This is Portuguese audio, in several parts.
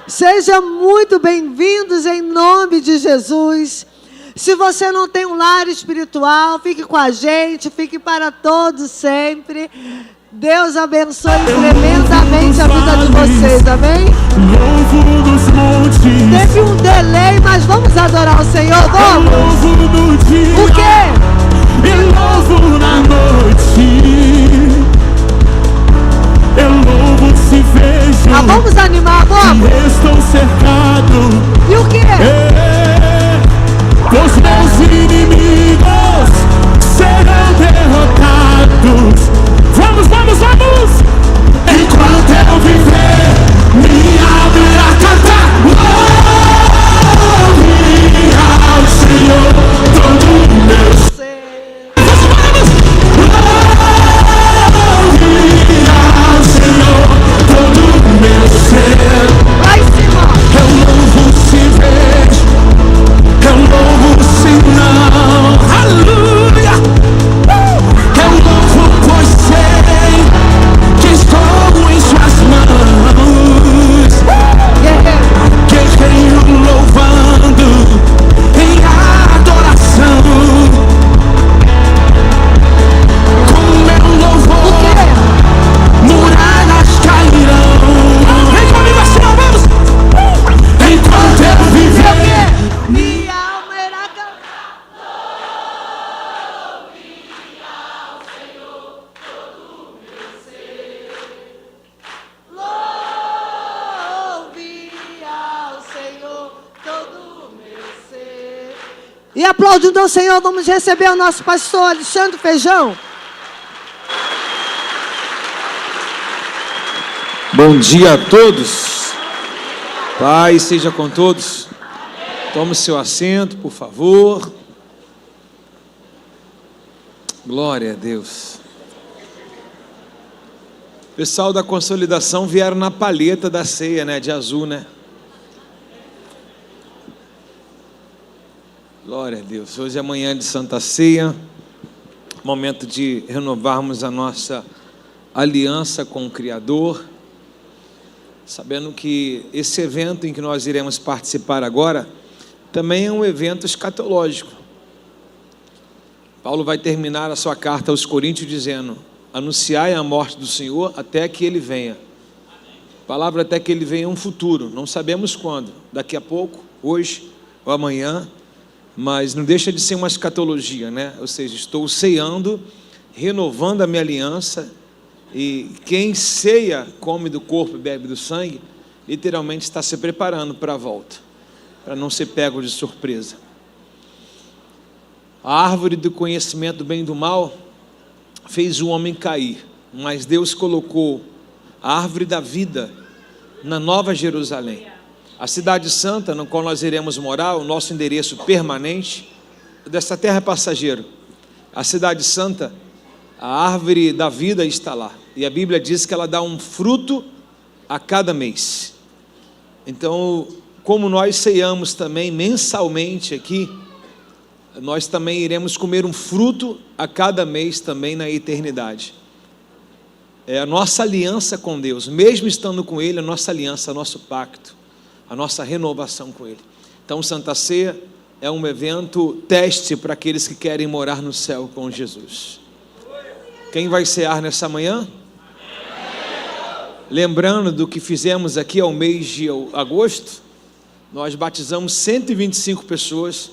Sejam muito bem-vindos em nome de Jesus. Se você não tem um lar espiritual, fique com a gente, fique para todos sempre. Deus abençoe tremendamente a vida de vocês, amém? Teve um delay, mas vamos adorar o Senhor, vamos? O quê? Eu louvo na noite, eu louvo se vejo. Vamos animar, vamos? Estou cercado. E o quê? Os meus inimigos serão derrotados. Vamos, vamos, vamos! Enquanto eu viver, minha alma irá cantar. Louve ao Senhor todo o meu ser. Vamos, louve ao Senhor todo o meu ser. Lá em cima. Eu louvo se vejo, eu louvo se não. Aleluia! Eu louvo pois sei que estou em suas mãos. Guerreiro louvando em adoração. Com meu louvor muralhas cairão. Vem comigo assim, vamos! Enquanto eu viver, minha alma irá cantar. Louve ao Senhor todo o meu ser. E aplaudindo ao Senhor, vamos receber o nosso pastor Alexandre Feijão. Bom dia a todos. Paz seja com todos. Tome seu assento, por favor. Glória a Deus. O pessoal da consolidação vieram na palheta da ceia, né? De azul, né? Glória a Deus. Hoje é manhã de Santa Ceia. Momento de renovarmos a nossa aliança com o Criador. Sabendo que esse evento em que nós iremos participar agora também é um evento escatológico. Paulo vai terminar a sua carta aos Coríntios dizendo: anunciai a morte do Senhor até que Ele venha. A palavra até que Ele venha é um futuro, não sabemos quando, daqui a pouco, hoje ou amanhã, mas não deixa de ser uma escatologia, né? Ou seja, estou ceando, renovando a minha aliança. E quem ceia, come do corpo e bebe do sangue, literalmente está se preparando para a volta, para não ser pego de surpresa. A árvore do conhecimento do bem e do mal fez o homem cair, mas Deus colocou a árvore da vida na Nova Jerusalém, a cidade santa no qual nós iremos morar, o nosso endereço permanente. Dessa terra é passageiro. A cidade santa, a árvore da vida está lá. E a Bíblia diz que ela dá um fruto a cada mês. Então, como nós ceiamos também mensalmente aqui, nós também iremos comer um fruto a cada mês também na eternidade. É a nossa aliança com Deus, mesmo estando com Ele, a nossa aliança, nosso pacto, a nossa renovação com Ele. Então, Santa Ceia é um evento teste para aqueles que querem morar no céu com Jesus. Quem vai cear nessa manhã? Lembrando do que fizemos aqui ao mês de agosto, nós batizamos 125 pessoas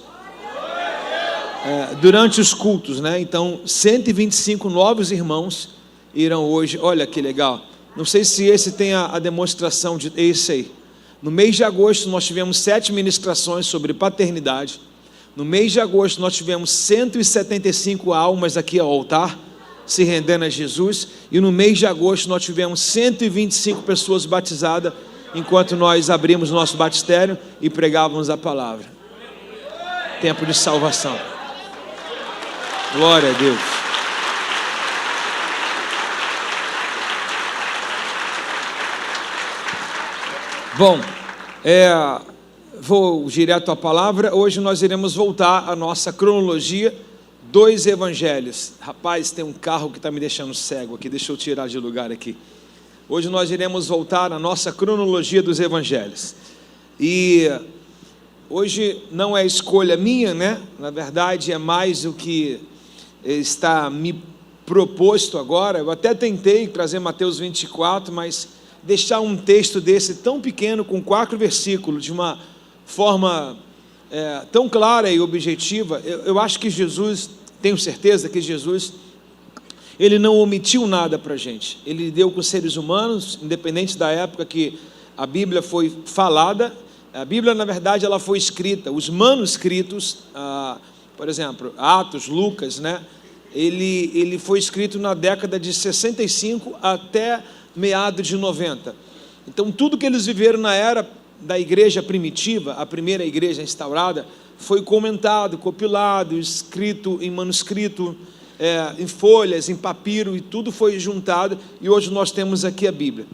durante os cultos, né? Então, 125 novos irmãos irão hoje. Olha que legal. Não sei se esse tem a demonstração de esse aí. No mês de agosto nós tivemos 7 ministrações sobre paternidade. No mês de agosto nós tivemos 175 almas aqui ao altar, se rendendo a Jesus. E no mês de agosto nós tivemos 125 pessoas batizadas, enquanto nós abrimos nosso batistério e pregávamos a palavra. Tempo de salvação. Glória a Deus. Bom, vou direto à palavra. Hoje nós iremos voltar à nossa cronologia, 2 evangelhos. Rapaz, tem um carro que está me deixando cego aqui, deixa eu tirar de lugar aqui. Hoje nós iremos voltar à nossa cronologia dos evangelhos. E hoje não é escolha minha, né? Na verdade é mais o que está me proposto agora. Eu até tentei trazer Mateus 24, mas deixar um texto desse tão pequeno, com 4 versículos, de uma forma tão clara e objetiva. Eu acho que Jesus, tenho certeza que Jesus, ele não omitiu nada para a gente. Ele deu com os seres humanos, independente da época que a Bíblia foi falada. A Bíblia, na verdade, ela foi escrita. Os manuscritos, por exemplo, Atos, Lucas, né? Ele foi escrito na década de 65 até meados de 90. Então, tudo que eles viveram na era da igreja primitiva, a primeira igreja instaurada, foi comentado, compilado, escrito em manuscrito, em folhas, em papiro, e tudo foi juntado, e hoje nós temos aqui a Bíblia.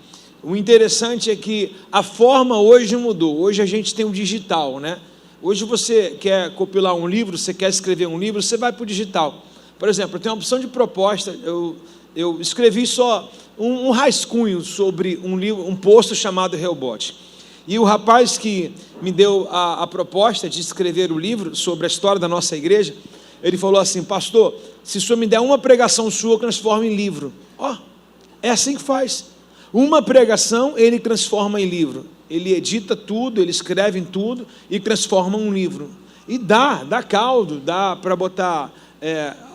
O interessante é que a forma hoje mudou. Hoje a gente tem o digital, né? Hoje você quer compilar um livro, você quer escrever um livro, você vai para o digital. Por exemplo, eu tenho uma opção de proposta, eu escrevi só um rascunho sobre um livro, um post chamado Rehobote. E o rapaz que me deu a proposta de escrever o livro sobre a história da nossa igreja, ele falou assim: pastor, se o senhor me der uma pregação sua, eu transformo em livro. É assim que faz. Uma pregação ele transforma em livro. Ele edita tudo, ele escreve em tudo e transforma um livro. E dá caldo, dá para botar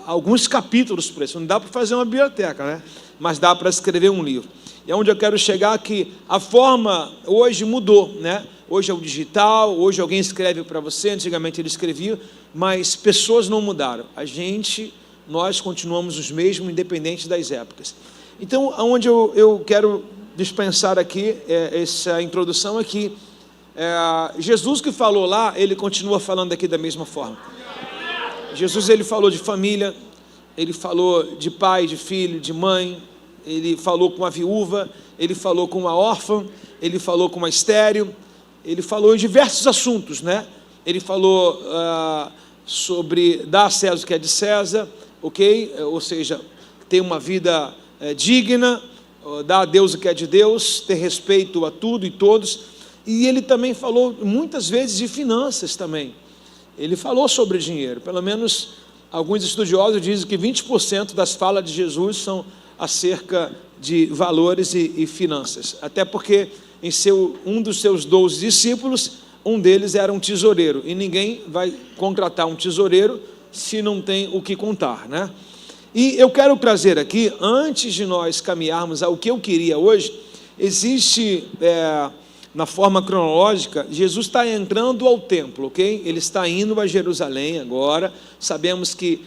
alguns capítulos para isso. Não dá para fazer uma biblioteca, né? Mas dá para escrever um livro. E é onde eu quero chegar, que a forma hoje mudou, né? Hoje é o digital, hoje alguém escreve para você, antigamente ele escrevia, mas pessoas não mudaram. Nós continuamos os mesmos, independente das épocas. Então, aonde eu quero dispensar aqui essa introdução aqui, Jesus que falou lá, ele continua falando aqui da mesma forma. Jesus, ele falou de família, ele falou de pai, de filho, de mãe, ele falou com a viúva, ele falou com uma órfã, ele falou com uma estéril, ele falou em diversos assuntos, né? Ele falou sobre dar a César o que é de César, ok? Ou seja, ter uma vida digna, dar a Deus o que é de Deus, ter respeito a tudo e todos. E ele também falou muitas vezes de finanças também. Ele falou sobre dinheiro. Pelo menos alguns estudiosos dizem que 20% das falas de Jesus são acerca de valores e finanças. Até porque um dos seus 12 discípulos, um deles era um tesoureiro. E ninguém vai contratar um tesoureiro se não tem o que contar, né? E eu quero trazer aqui, antes de nós caminharmos ao que eu queria hoje, existe, na forma cronológica, Jesus está entrando ao templo, ok? Ele está indo a Jerusalém agora. Sabemos que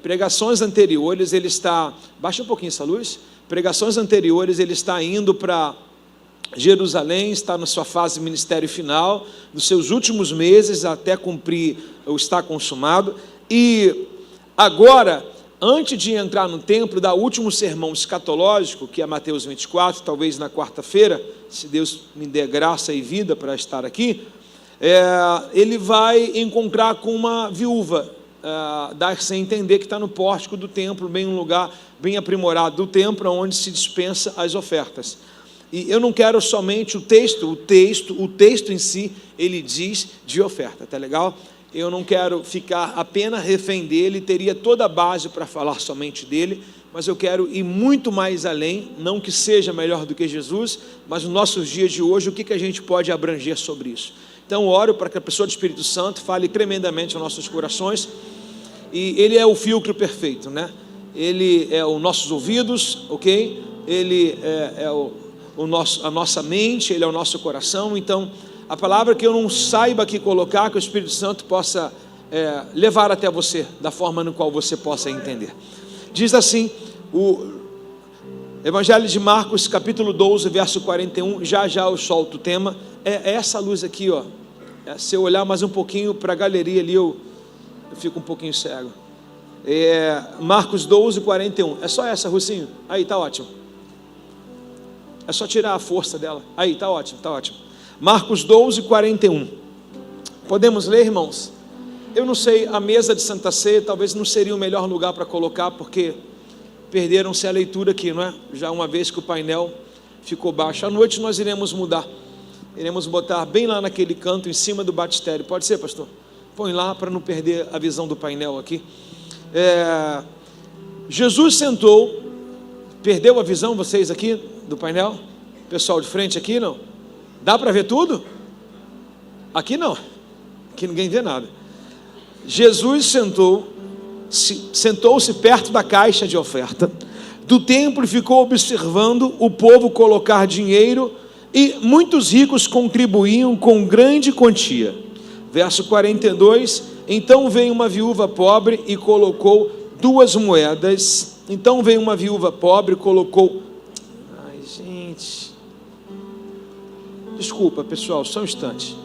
pregações anteriores, ele está... Baixa um pouquinho essa luz. Pregações anteriores, ele está indo para Jerusalém, está na sua fase ministério final, nos seus últimos meses, até cumprir ou estar consumado. E agora, antes de entrar no templo, dá o último sermão escatológico, que é Mateus 24, talvez na quarta-feira, se Deus me der graça e vida para estar aqui, ele vai encontrar com uma viúva, dar-se a entender que está no pórtico do templo, bem um lugar bem aprimorado do templo, onde se dispensa as ofertas. E eu não quero somente o texto em si, ele diz de oferta, tá legal? Eu não quero ficar apenas refém dele, teria toda a base para falar somente dele, mas eu quero ir muito mais além, não que seja melhor do que Jesus, mas nos nossos dias de hoje, o que a gente pode abranger sobre isso. Então, oro para que a pessoa do Espírito Santo fale tremendamente aos nossos corações, e ele é o filtro perfeito, né? Ele é os nossos ouvidos, ok? Ele é a nossa mente, ele é o nosso coração. Então, a palavra que eu não saiba aqui colocar, que o Espírito Santo possa levar até você, da forma no qual você possa entender. Diz assim, o Evangelho de Marcos, capítulo 12, verso 41, já eu solto o tema, é essa luz aqui, ó. Se eu olhar mais um pouquinho para a galeria ali, eu fico um pouquinho cego. Marcos 12, 41, é só essa, Rucinho? Aí, tá ótimo. É só tirar a força dela. Aí, tá ótimo, tá ótimo. Marcos 12, 41. Podemos ler, irmãos? Eu não sei, a mesa de Santa Ceia talvez não seria o melhor lugar para colocar, porque perderam-se a leitura aqui, não é? Já uma vez que o painel ficou baixo. À noite nós iremos mudar. Iremos botar bem lá naquele canto, em cima do batistério. Pode ser, pastor? Põe lá para não perder a visão do painel aqui. Jesus sentou. Perdeu a visão vocês aqui do painel? Pessoal de frente aqui, não? Dá para ver tudo? Aqui não. Aqui ninguém vê nada. Jesus sentou-se perto da caixa de oferta do templo e ficou observando o povo colocar dinheiro, e muitos ricos contribuíam com grande quantia. Verso 42, então veio uma viúva pobre e colocou 2 moedas. Então veio uma viúva pobre e colocou... Ai, gente... Desculpa, pessoal, só um instante.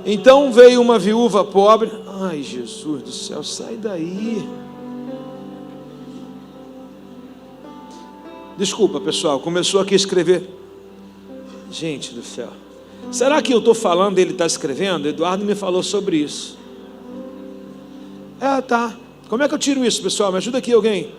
Então veio uma viúva pobre... Ai, Jesus do céu, sai daí. Desculpa, pessoal, começou aqui a escrever. Gente do céu. Será que eu estou falando, ele está escrevendo? Eduardo me falou sobre isso. Tá. Como é que eu tiro isso, pessoal? Me ajuda aqui alguém.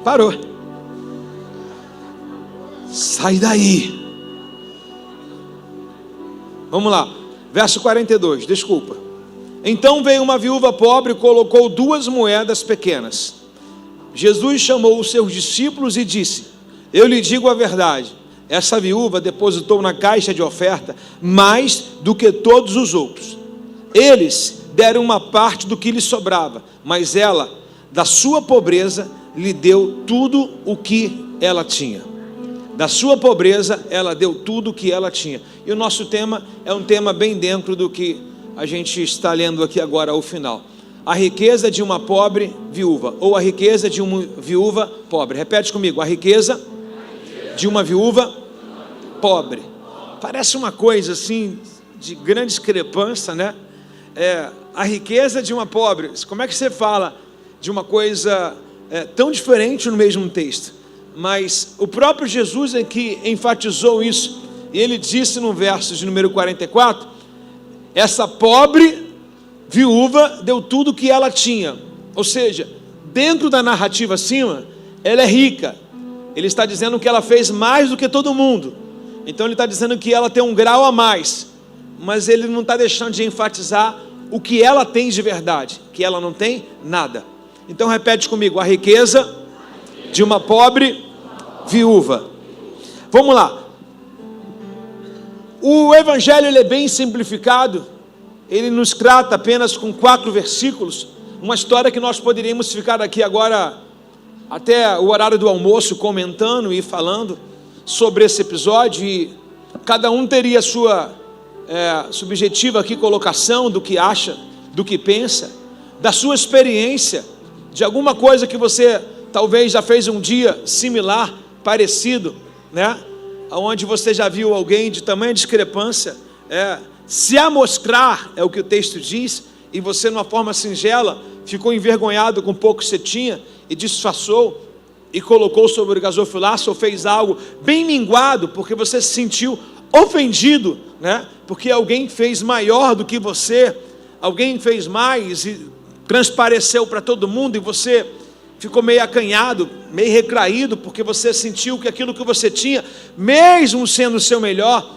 Parou. Sai daí. Vamos lá. Verso 42, desculpa. Então veio uma viúva pobre e colocou 2 moedas pequenas. Jesus chamou os seus discípulos e disse: eu lhe digo a verdade, essa viúva depositou na caixa de oferta mais do que todos os outros. Eles deram uma parte do que lhe sobrava, mas ela, da sua pobreza, lhe deu tudo o que ela tinha. Da sua pobreza, ela deu tudo o que ela tinha. E o nosso tema é um tema bem dentro do que a gente está lendo aqui agora ao final. A riqueza de uma pobre viúva, ou a riqueza de uma viúva pobre. Repete comigo, a riqueza de uma viúva pobre. Parece uma coisa assim, de grande discrepância, né? A riqueza de uma pobre. Como é que você fala de uma coisa tão diferente no mesmo texto? Mas o próprio Jesus é que enfatizou isso, e ele disse no verso de número 44, essa pobre viúva deu tudo o que ela tinha. Ou seja, dentro da narrativa acima, ela é rica. Ele está dizendo que ela fez mais do que todo mundo. Então ele está dizendo que ela tem um grau a mais, mas ele não está deixando de enfatizar o que ela tem de verdade, que ela não tem nada. Então repete comigo, a riqueza de uma pobre viúva. Vamos lá. O evangelho ele é bem simplificado. Ele nos trata apenas com 4 versículos. Uma história que nós poderíamos ficar aqui agora até o horário do almoço comentando e falando sobre esse episódio, e cada um teria a sua subjetiva aqui colocação do que acha, do que pensa, da sua experiência, de alguma coisa que você talvez já fez um dia similar, parecido, né? Onde você já viu alguém de tamanha discrepância se amostrar, é o que o texto diz, e você, de uma forma singela, ficou envergonhado com o pouco que você tinha e disfarçou e colocou sobre o gasofilaço, ou fez algo bem minguado porque você se sentiu ofendido, né? Porque alguém fez maior do que você, alguém fez mais e transpareceu para todo mundo, e você ficou meio acanhado, meio retraído, porque você sentiu que aquilo que você tinha, mesmo sendo o seu melhor,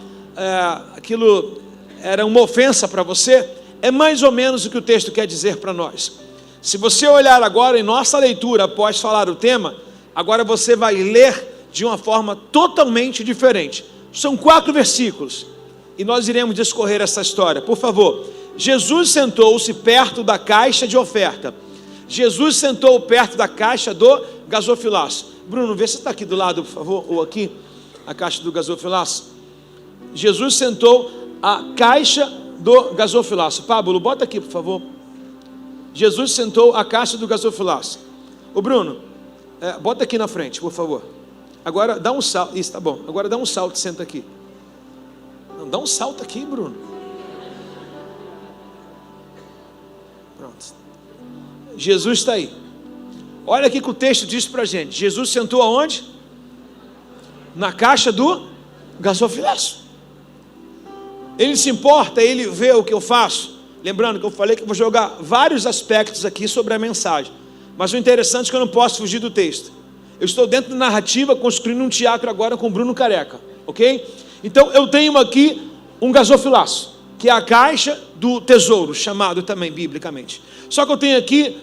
aquilo era uma ofensa para você. É mais ou menos o que o texto quer dizer para nós. Se você olhar agora em nossa leitura, após falar o tema, agora você vai ler de uma forma totalmente diferente. São 4 versículos, e nós iremos discorrer essa história. Por favor, Jesus sentou-se perto da caixa de oferta. Jesus sentou perto da caixa do gasofilaço. Bruno, vê se está aqui do lado, por favor, ou aqui, a caixa do gasofilaço. Jesus sentou a caixa do gasofilaço. Pablo, bota aqui, por favor. Jesus sentou a caixa do gasofilaço. Ô Bruno, bota aqui na frente, por favor. Agora dá um salto. Isso, tá bom. Agora dá um salto, senta aqui. Não, dá um salto aqui, Bruno. Pronto. Jesus está aí. Olha aqui que o texto diz para a gente. Jesus sentou aonde? Na caixa do gasofilaço. Ele se importa, ele vê o que eu faço. Lembrando que eu falei que eu vou jogar vários aspectos aqui sobre a mensagem. Mas o interessante é que eu não posso fugir do texto. Eu estou dentro da narrativa, construindo um teatro agora com Bruno Careca, ok? Então eu tenho aqui um gasofilaço, que é a caixa do tesouro, chamado também biblicamente. Só que eu tenho aqui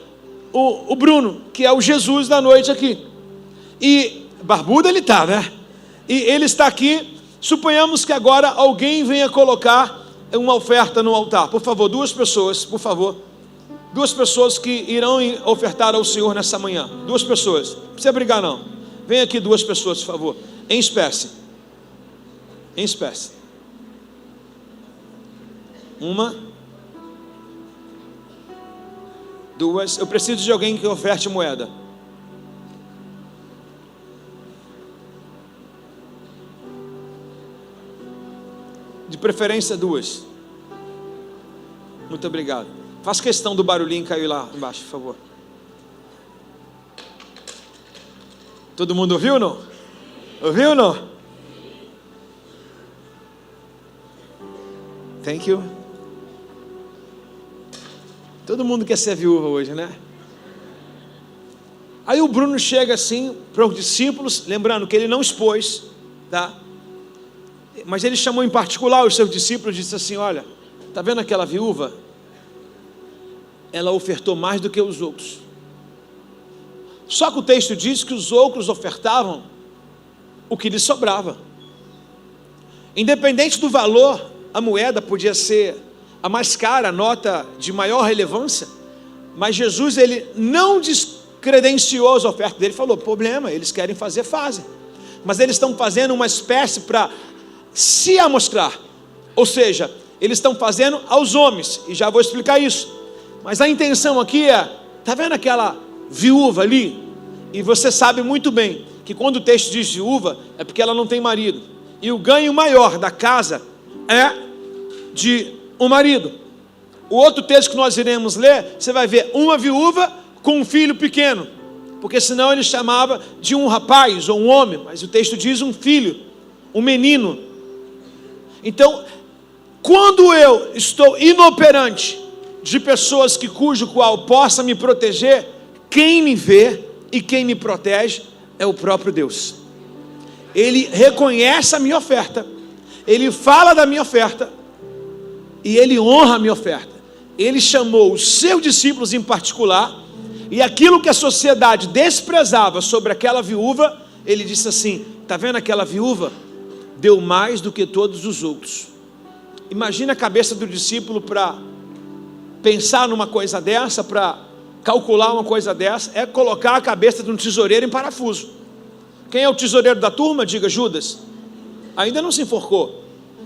o Bruno, que é o Jesus da noite aqui. E barbudo ele está, né? E ele está aqui. Suponhamos que agora alguém venha colocar uma oferta no altar. Por favor, 2 pessoas, por favor. 2 pessoas que irão ofertar ao Senhor nessa manhã. 2 pessoas. Não precisa brigar não. Vem aqui 2 pessoas, por favor. Em espécie. Em espécie. 1, 2. Eu preciso de alguém que oferte moeda. De preferência 2. Muito obrigado. Faz questão do barulhinho cair lá embaixo, por favor. Todo mundo ouviu ou não? Ouviu ou não? Thank you. Todo mundo quer ser viúva hoje, né? Aí o Bruno chega assim para os discípulos, lembrando que ele não expôs, tá? Mas ele chamou em particular os seus discípulos e disse assim: olha, está vendo aquela viúva? Ela ofertou mais do que os outros. Só que o texto diz que os outros ofertavam o que lhes sobrava. Independente do valor, a moeda podia ser a mais cara, a nota de maior relevância, mas Jesus, ele não descredenciou as ofertas dele, falou: problema, eles querem fazer, fazem. Mas eles estão fazendo uma espécie para se amostrar, ou seja, eles estão fazendo aos homens, e já vou explicar isso. Mas a intenção aqui é, está vendo aquela viúva ali? E você sabe muito bem que quando o texto diz viúva, é porque ela não tem marido, e o ganho maior da casa é de um marido. O outro texto que nós iremos ler, você vai ver uma viúva com um filho pequeno, porque senão ele chamava de um rapaz ou um homem, mas o texto diz um filho, um menino. Então, quando eu estou inoperante de pessoas cujo qual possa me proteger, quem me vê e quem me protege é o próprio Deus. Ele reconhece a minha oferta, ele fala da minha oferta e ele honra a minha oferta. Ele chamou os seus discípulos em particular, e aquilo que a sociedade desprezava sobre aquela viúva, ele disse assim: está vendo aquela viúva? Deu mais do que todos os outros. Imagina a cabeça do discípulo para pensar numa coisa dessa, para calcular uma coisa dessa, é colocar a cabeça de um tesoureiro em parafuso. Quem é o tesoureiro da turma? Diga: Judas. Ainda não se enforcou.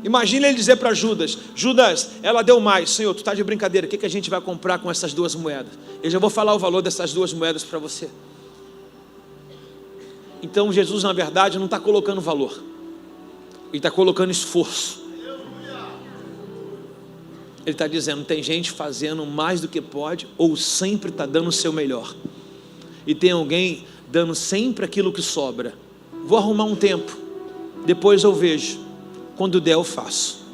Imagina ele dizer para Judas: Judas, ela deu mais. Senhor, tu está de brincadeira, o que a gente vai comprar com essas 2 moedas? Eu já vou falar o valor dessas 2 moedas para você. Então Jesus, na verdade, não está colocando valor, ele está colocando esforço. Ele está dizendo: tem gente fazendo mais do que pode, ou sempre está dando o seu melhor, e tem alguém dando sempre aquilo que sobra. Vou arrumar um tempo, depois eu vejo, quando der eu faço.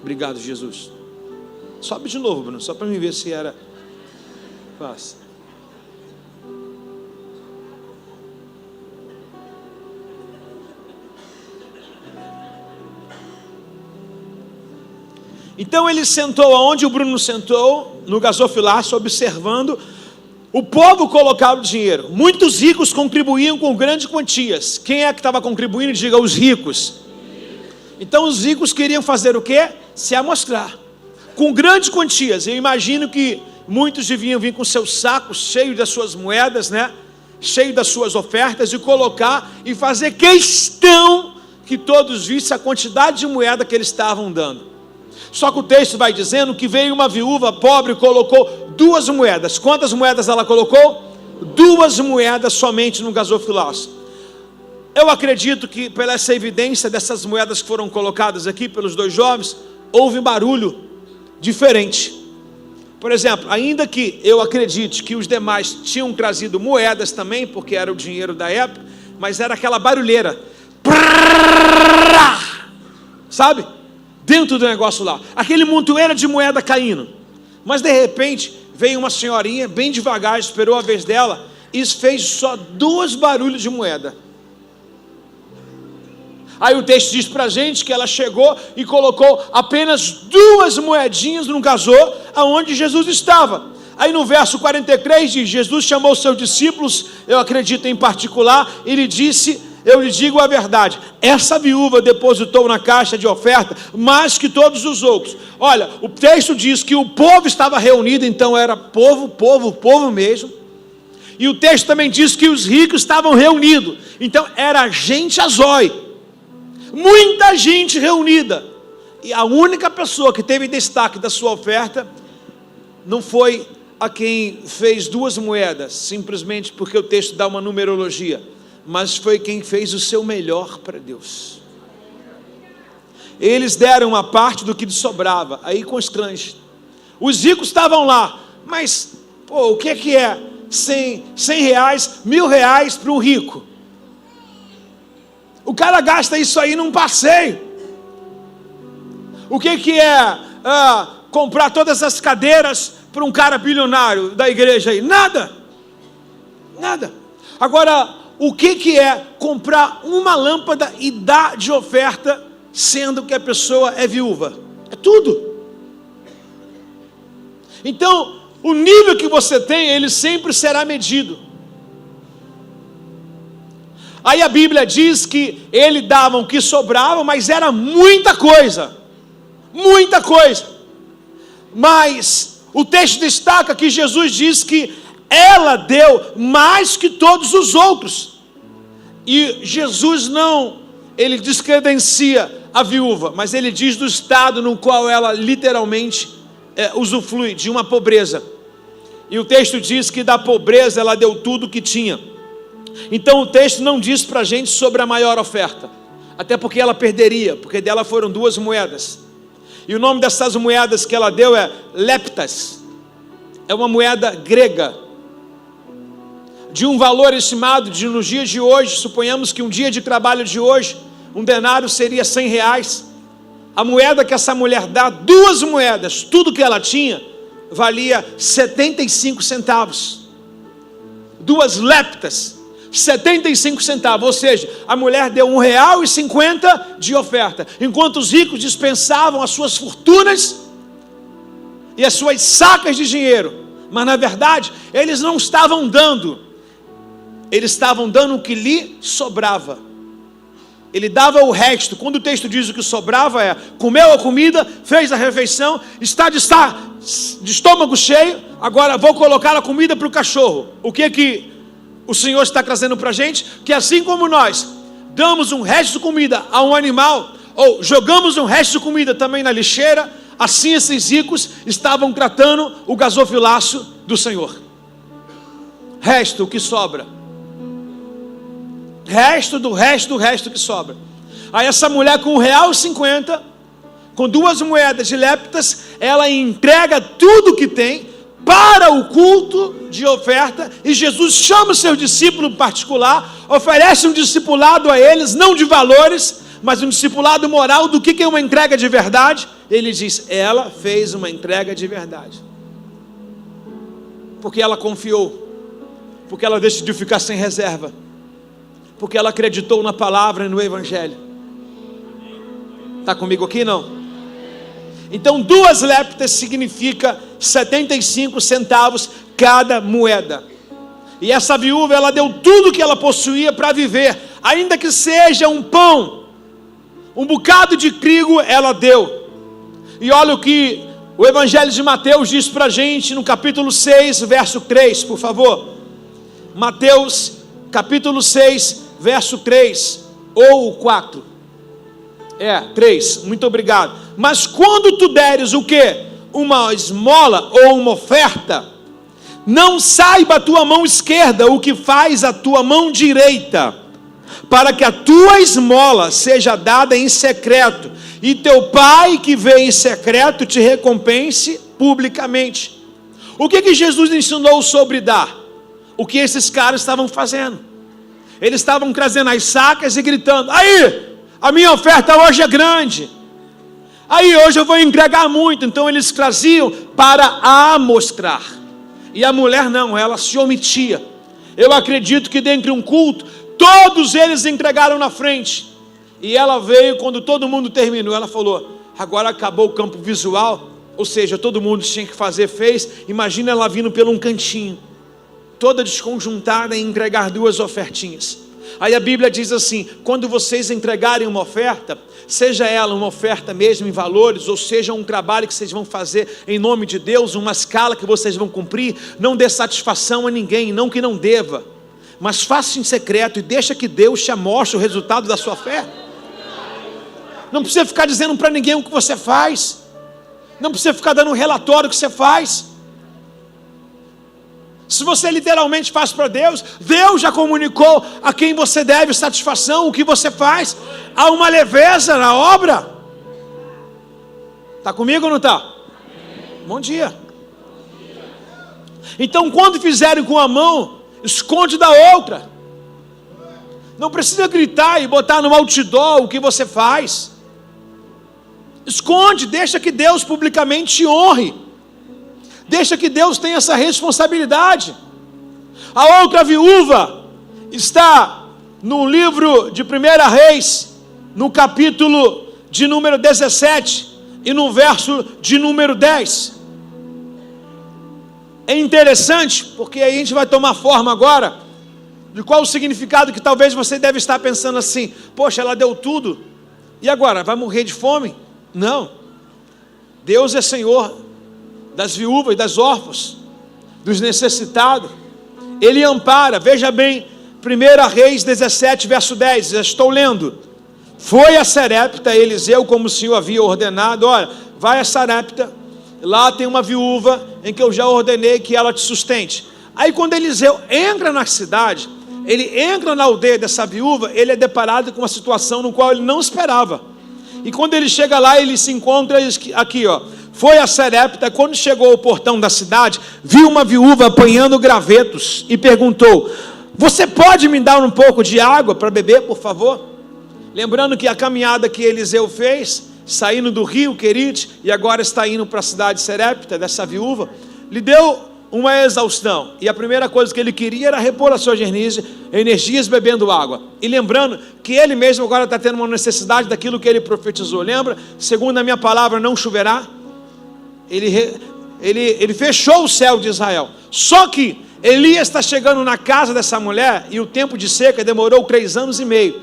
Obrigado, Jesus. Sobe de novo, Bruno, só para me ver se era fácil. Então ele sentou aonde o Bruno sentou, no gasofilaço, observando o povo colocar o dinheiro. Muitos ricos contribuíam com grandes quantias. Quem é que estava contribuindo? Diga: os ricos. Então os ricos queriam fazer o quê? Se amostrar com grandes quantias. Eu imagino que muitos deviam vir com seus sacos cheios das suas moedas, né? Cheio das suas ofertas, e colocar e fazer questão que todos vissem a quantidade de moeda que eles estavam dando. Só que o texto vai dizendo que veio uma viúva pobre e colocou 2 moedas. Quantas moedas ela colocou? 2 moedas somente no gasofilaço. Eu acredito que, pela essa evidência dessas moedas que foram colocadas aqui pelos 2 jovens, houve um barulho diferente. Por exemplo, ainda que eu acredite que os demais tinham trazido moedas também, porque era o dinheiro da época, mas era aquela barulheira, sabe? Dentro do negócio lá, aquele montoeiro de moeda caindo. Mas de repente, veio uma senhorinha, bem devagar, esperou a vez dela, e fez só 2 barulhos de moeda. Aí o texto diz pra gente que ela chegou e colocou apenas 2 moedinhas no gasô aonde Jesus estava. Aí no verso 43 diz, Jesus chamou os seus discípulos, eu acredito em particular, e lhe disse, eu lhe digo a verdade, essa viúva depositou na caixa de oferta mais que todos os outros. Olha, o texto diz que o povo estava reunido, então era povo mesmo. E o texto também diz que os ricos estavam reunidos, então era gente a zóio. Muita gente reunida, e a única pessoa que teve destaque da sua oferta não foi a quem fez 2 moedas, simplesmente porque o texto dá uma numerologia, mas foi quem fez o seu melhor para Deus. Eles deram uma parte do que sobrava, aí constrange. Os ricos estavam lá, mas o que é 100 reais, 1.000 reais para um rico? O cara gasta isso aí num passeio. O que é comprar todas as cadeiras para um cara bilionário da igreja aí? Nada. Agora, o que é comprar uma lâmpada e dar de oferta, sendo que a pessoa é viúva? É tudo. Então, o nível que você tem, ele sempre será medido. Aí a Bíblia diz que ele dava o que sobrava, mas era muita coisa. Mas o texto destaca que Jesus diz que ela deu mais que todos os outros. E Jesus ele descredencia a viúva, mas ele diz do estado no qual ela literalmente usufrui, de uma pobreza. E o texto diz que da pobreza ela deu tudo o que tinha. Então o texto não diz para a gente sobre a maior oferta, até porque ela perderia, porque dela foram 2 moedas, e o nome dessas moedas que ela deu é leptas, é uma moeda grega, de um valor estimado, nos dias de hoje, suponhamos que um dia de trabalho de hoje, um denário seria 100 reais, a moeda que essa mulher dá, 2 moedas, tudo que ela tinha, valia 75 centavos, 2 leptas, 75 centavos, ou seja, a mulher deu R$1,50 de oferta, enquanto os ricos dispensavam as suas fortunas e as suas sacas de dinheiro, mas na verdade, eles não estavam dando, eles estavam dando o que lhe sobrava. Ele dava o resto. Quando o texto diz o que sobrava comeu a comida, fez a refeição, está de estômago cheio, agora vou colocar a comida para o cachorro. O que o Senhor está trazendo para a gente? Que assim como nós damos um resto de comida a um animal, ou jogamos um resto de comida também na lixeira, assim esses ricos estavam tratando o gasofilácio do Senhor. Resto, o que sobra. Resto que sobra. Aí essa mulher com R$1,50, com 2 moedas de leptas, ela entrega tudo que tem para o culto de oferta, e Jesus chama o seu discípulo particular, oferece um discipulado a eles, não de valores, mas um discipulado moral do que é uma entrega de verdade. Ele diz, ela fez uma entrega de verdade, porque ela confiou, porque ela decidiu ficar sem reserva, porque ela acreditou na palavra e no evangelho. Está comigo aqui não? Então 2 leptas significa 75 centavos cada moeda. E essa viúva, ela deu tudo que ela possuía para viver, ainda que seja um pão, um bocado de trigo, ela deu. E olha o que o Evangelho de Mateus diz para a gente no capítulo 6, verso 3, por favor. Mateus, capítulo 6, verso 3 ou 4. 3, muito obrigado. Mas quando tu deres o quê? Uma esmola ou uma oferta, não saiba a tua mão esquerda o que faz a tua mão direita, para que a tua esmola seja dada em secreto, e teu pai que vê em secreto te recompense publicamente. O que Jesus ensinou sobre dar? O que esses caras estavam fazendo? Eles estavam trazendo as sacas e gritando: aí, a minha oferta hoje é grande. Aí, hoje eu vou entregar muito. Então eles traziam para amostrar. E a mulher não, ela se omitia. Eu acredito que dentro de um culto, todos eles entregaram na frente. E ela veio, quando todo mundo terminou, ela falou: agora acabou o campo visual. Ou seja, todo mundo tinha que fazer, fez. Imagina ela vindo pelo um cantinho, toda desconjuntada, em entregar 2 ofertinhas. Aí a Bíblia diz assim: quando vocês entregarem uma oferta, seja ela uma oferta mesmo em valores, ou seja um trabalho que vocês vão fazer em nome de Deus, uma escala que vocês vão cumprir, não dê satisfação a ninguém, não que não deva, mas faça em secreto e deixa que Deus te mostre o resultado da sua fé. Não precisa ficar dizendo para ninguém o que você faz, não precisa ficar dando um relatório do que você faz. Se você literalmente faz para Deus, Deus já comunicou a quem você deve satisfação, o que você faz. Há uma leveza na obra. Está comigo ou não está? Bom dia. Então, quando fizerem com a mão, esconde da outra. Não precisa gritar e botar no outdoor o que você faz. Esconde, deixa que Deus publicamente te honre. Deixa que Deus tenha essa responsabilidade. A outra viúva está no livro de 1 Reis, no capítulo de número 17 e no verso de número 10. É interessante, porque aí a gente vai tomar forma agora de qual o significado que talvez você deve estar pensando assim: poxa, ela deu tudo, e agora? Vai morrer de fome? Não. Deus é Senhor das viúvas e das órfãs, dos necessitados. Ele ampara. Veja bem, 1 Reis 17, verso 10, já estou lendo. Foi a Sarepta, Eliseu, como o Senhor havia ordenado: olha, vai a Sarepta, lá tem uma viúva em que eu já ordenei que ela te sustente. Aí quando Eliseu entra na cidade, ele entra na aldeia dessa viúva, ele é deparado com uma situação no qual ele não esperava. E quando ele chega lá, ele se encontra aqui, ó. Foi a Sarepta, quando chegou ao portão da cidade, viu uma viúva apanhando gravetos e perguntou: você pode me dar um pouco de água para beber, por favor? Lembrando que a caminhada que Eliseu fez, saindo do rio Querite, e agora está indo para a cidade de Sarepta, dessa viúva, lhe deu uma exaustão. E a primeira coisa que ele queria era repor as suas energias bebendo água. E lembrando que ele mesmo agora está tendo uma necessidade daquilo que ele profetizou. Lembra? Segundo a minha palavra, não choverá. Ele fechou o céu de Israel. Só que Elias está chegando na casa dessa mulher, e o tempo de seca demorou 3 anos e meio.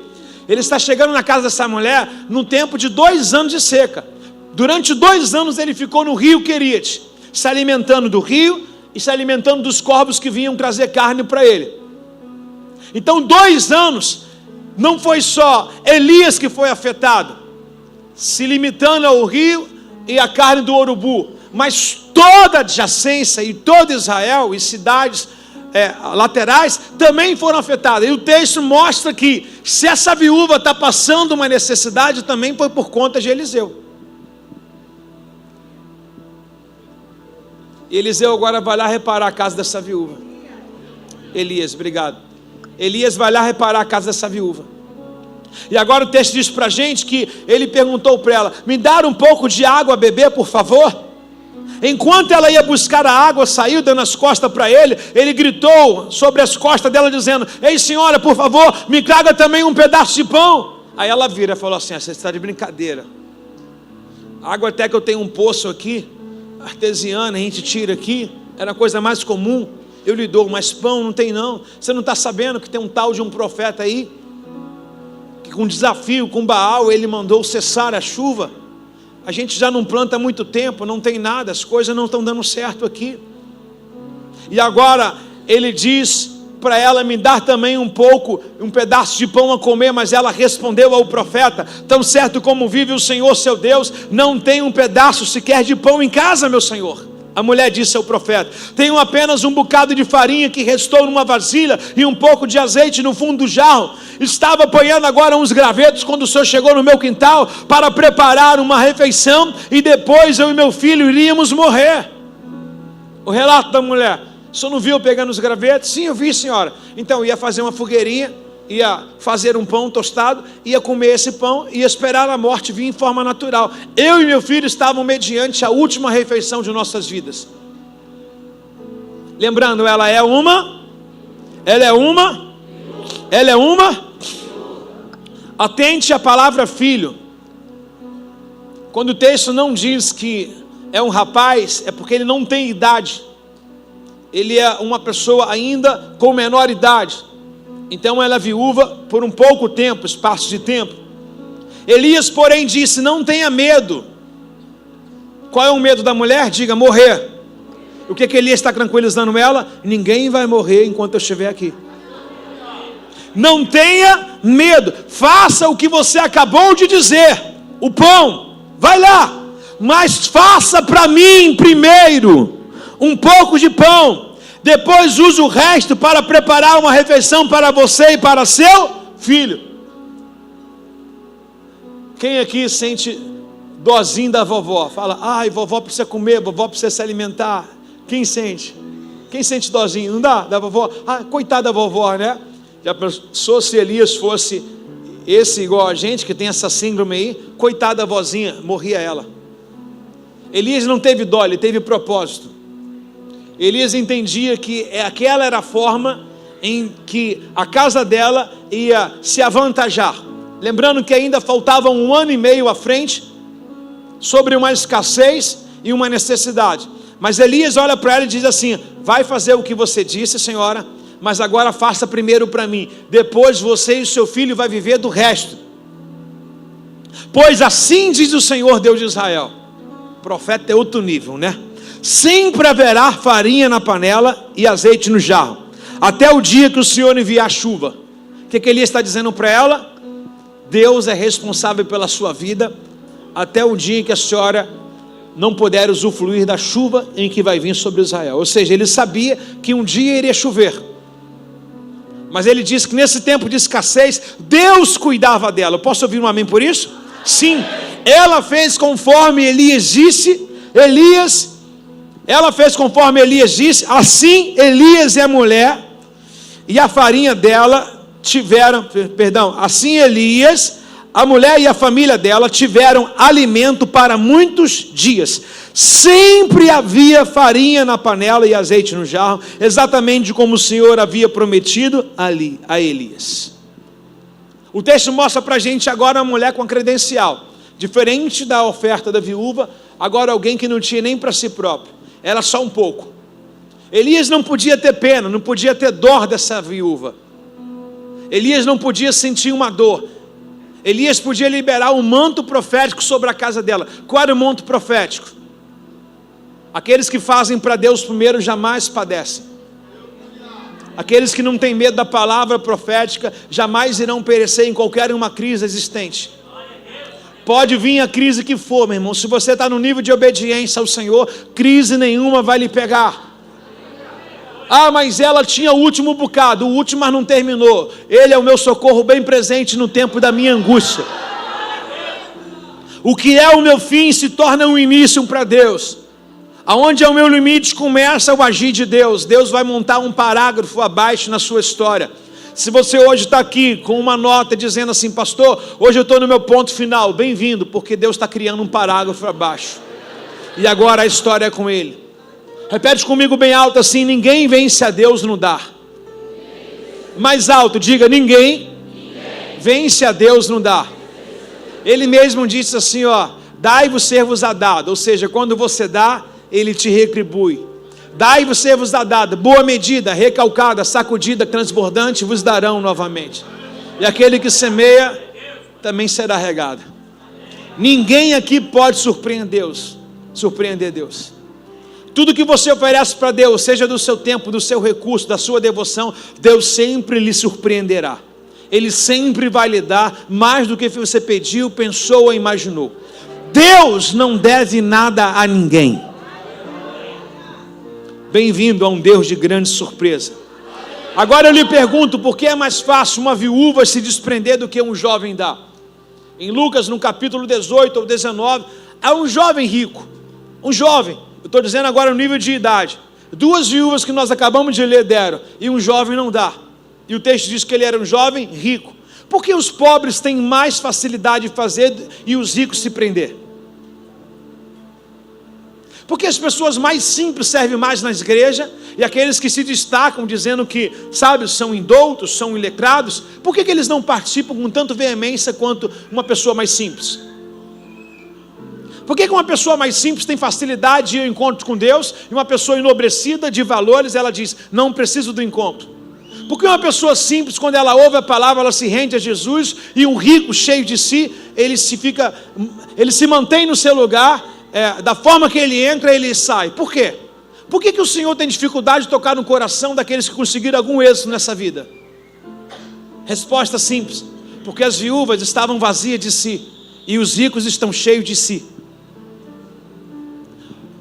Ele está chegando na casa dessa mulher num tempo de 2 anos de seca. Durante 2 anos ele ficou no rio Querite, se alimentando do rio e se alimentando dos corvos que vinham trazer carne para ele. Então 2 anos, não foi só Elias que foi afetado, se limitando ao rio e a carne do urubu, mas toda a adjacência e todo Israel e cidades laterais também foram afetadas. E o texto mostra que se essa viúva está passando uma necessidade, também foi por conta de Eliseu. E Eliseu agora vai lá reparar a casa dessa viúva. Elias, obrigado. Elias vai lá reparar a casa dessa viúva. E agora o texto diz para a gente que ele perguntou para ela: me dá um pouco de água a beber, por favor? Enquanto ela ia buscar a água, saiu dando as costas para ele, ele gritou sobre as costas dela dizendo: ei senhora, por favor, me traga também um pedaço de pão. Aí ela vira e falou assim: você está de brincadeira. Água até que eu tenho um poço aqui, artesiana, a gente tira aqui, era a coisa mais comum, eu lhe dou, mas pão não tem não. Você não está sabendo que tem um tal de um profeta aí, que com desafio com Baal, ele mandou cessar a chuva. A gente já não planta há muito tempo, não tem nada, as coisas não estão dando certo aqui. E agora ele diz para ela me dar também um pedaço de pão a comer, mas ela respondeu ao profeta: tão certo como vive o Senhor seu Deus, não tem um pedaço sequer de pão em casa, meu senhor. A mulher disse ao profeta: tenho apenas um bocado de farinha que restou numa vasilha e um pouco de azeite no fundo do jarro. Estava apanhando agora uns gravetos quando o senhor chegou no meu quintal para preparar uma refeição, e depois eu e meu filho iríamos morrer. O relato da mulher: o senhor não viu eu pegando os gravetos? Sim, eu vi, senhora. Então ia fazer uma fogueirinha, ia fazer um pão tostado, ia comer esse pão, ia esperar a morte vir em forma natural. Eu e meu filho estavam mediante a última refeição de nossas vidas. Lembrando, ela é uma, atente à palavra filho. Quando o texto não diz que é um rapaz, é porque ele não tem idade. Ele é uma pessoa ainda com menor idade. Então ela é viúva por um pouco tempo, espaço de tempo. Elias, porém, disse: não tenha medo. Qual é o medo da mulher? Diga: morrer. O que Elias está tranquilizando ela? Ninguém vai morrer enquanto eu estiver aqui. Não tenha medo. Faça o que você acabou de dizer. O pão, vai lá. Mas faça para mim primeiro um pouco de pão. Depois use o resto para preparar uma refeição para você e para seu filho. Quem aqui sente dozinho da vovó? Fala: ai, vovó precisa comer, vovó precisa se alimentar. Quem sente? Quem sente dozinho? Não dá? Da vovó? Ah, coitada da vovó, né? Já pensou se Elias fosse esse igual a gente, que tem essa síndrome aí? Coitada da vozinha, morria ela. Elias não teve dó, ele teve propósito. Elias entendia que aquela era a forma em que a casa dela ia se avantajar. Lembrando que ainda faltava 1 ano e meio à frente, sobre uma escassez e uma necessidade. Mas Elias olha para ela e diz assim: vai fazer o que você disse, senhora, mas agora faça primeiro para mim. Depois você e o seu filho vai viver do resto. Pois assim diz o Senhor Deus de Israel. O profeta é outro nível, né? Sempre haverá farinha na panela e azeite no jarro, até o dia que o Senhor enviar a chuva. O que Elias está dizendo para ela? Deus é responsável pela sua vida até o dia em que a senhora não puder usufruir da chuva em que vai vir sobre Israel. Ou seja, ele sabia que um dia iria chover, mas ele disse que nesse tempo de escassez Deus cuidava dela. Eu posso ouvir um amém por isso? Sim, ela fez conforme Elias disse. Ela fez conforme Elias disse. Assim Elias e a mulher e a farinha dela tiveram, assim Elias, a mulher e a família dela tiveram alimento para muitos dias. Sempre havia farinha na panela e azeite no jarro, exatamente como o Senhor havia prometido ali a Elias. O texto mostra para a gente agora uma mulher com credencial, diferente da oferta da viúva. Agora alguém que não tinha nem para si próprio, era só um pouco. Elias não podia ter pena, não podia ter dor dessa viúva. Elias não podia sentir uma dor. Elias podia liberar um manto profético sobre a casa dela. Qual era o manto profético? Aqueles que fazem para Deus primeiro jamais padecem. Aqueles que não têm medo da palavra profética jamais irão perecer em qualquer uma crise existente. Pode vir a crise que for, meu irmão, se você está no nível de obediência ao Senhor, crise nenhuma vai lhe pegar. Ah, mas ela tinha o último bocado, o último mas não terminou. Ele é o meu socorro bem presente no tempo da minha angústia. O que é o meu fim se torna um início para Deus. Aonde é o meu limite começa o agir de Deus. Deus vai montar um parágrafo abaixo na sua história. Se você hoje está aqui com uma nota dizendo assim: pastor, hoje eu estou no meu ponto final, bem-vindo, porque Deus está criando um parágrafo abaixo. E agora a história é com Ele. Repete comigo bem alto assim: ninguém vence a Deus no dar. Mais alto, diga: ninguém vence a Deus no dar. Ele mesmo disse assim, ó: dai-vos ser-vos-á dado. Ou seja, quando você dá, Ele te retribui. Dai-vos ser-vos-á dado, boa medida, recalcada, sacudida, transbordante, vos darão novamente. E aquele que semeia, também será regado. Ninguém aqui pode surpreender Deus. Tudo que você oferece para Deus, seja do seu tempo, do seu recurso, da sua devoção, Deus sempre lhe surpreenderá. Ele sempre vai lhe dar mais do que você pediu, pensou ou imaginou. Deus não deve nada a ninguém. Bem-vindo a um Deus de grande surpresa. Agora eu lhe pergunto, por que é mais fácil uma viúva se desprender do que um jovem dar? Em Lucas, no capítulo 18 ou 19, há um jovem rico. Um jovem, eu estou dizendo agora o nível de idade. 2 viúvas que nós acabamos de ler deram, e um jovem não dá. E o texto diz que ele era um jovem rico. Por que os pobres têm mais facilidade de fazer e os ricos se prender? Porque as pessoas mais simples servem mais na igreja, e aqueles que se destacam dizendo que, sabe, são indoutos, são iletrados, por que eles não participam com tanta veemência quanto uma pessoa mais simples? Por que uma pessoa mais simples tem facilidade de ir ao encontro com Deus, e uma pessoa enobrecida de valores, ela diz, não preciso do encontro? Porque uma pessoa simples, quando ela ouve a palavra, ela se rende a Jesus, e um rico cheio de si, ele se mantém no seu lugar, da forma que ele entra, ele sai. Por quê? Por que o Senhor tem dificuldade de tocar no coração daqueles que conseguiram algum êxito nessa vida? Resposta simples: porque as viúvas estavam vazias de si, e os ricos estão cheios de si.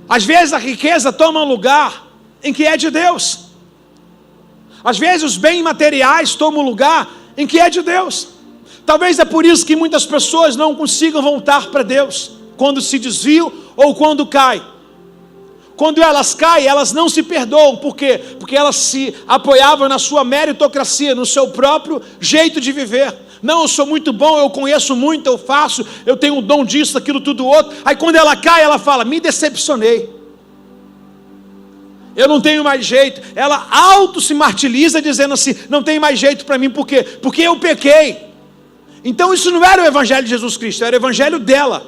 Às vezes a riqueza toma um lugar em que é de Deus. Às vezes os bens materiais tomam um lugar em que é de Deus. Talvez é por isso que muitas pessoas não consigam voltar para Deus, quando se desviam ou quando caem. Quando elas caem, elas não se perdoam. Por quê? Porque elas se apoiavam na sua meritocracia, no seu próprio jeito de viver. Não, eu sou muito bom, eu conheço muito, eu faço, eu tenho um dom disso, aquilo, tudo outro. Aí quando ela cai, ela fala, me decepcionei. Eu não tenho mais jeito. Ela auto se martiriza dizendo assim, não tem mais jeito para mim. Por quê? Porque eu pequei. Então isso não era o evangelho de Jesus Cristo, era o evangelho dela.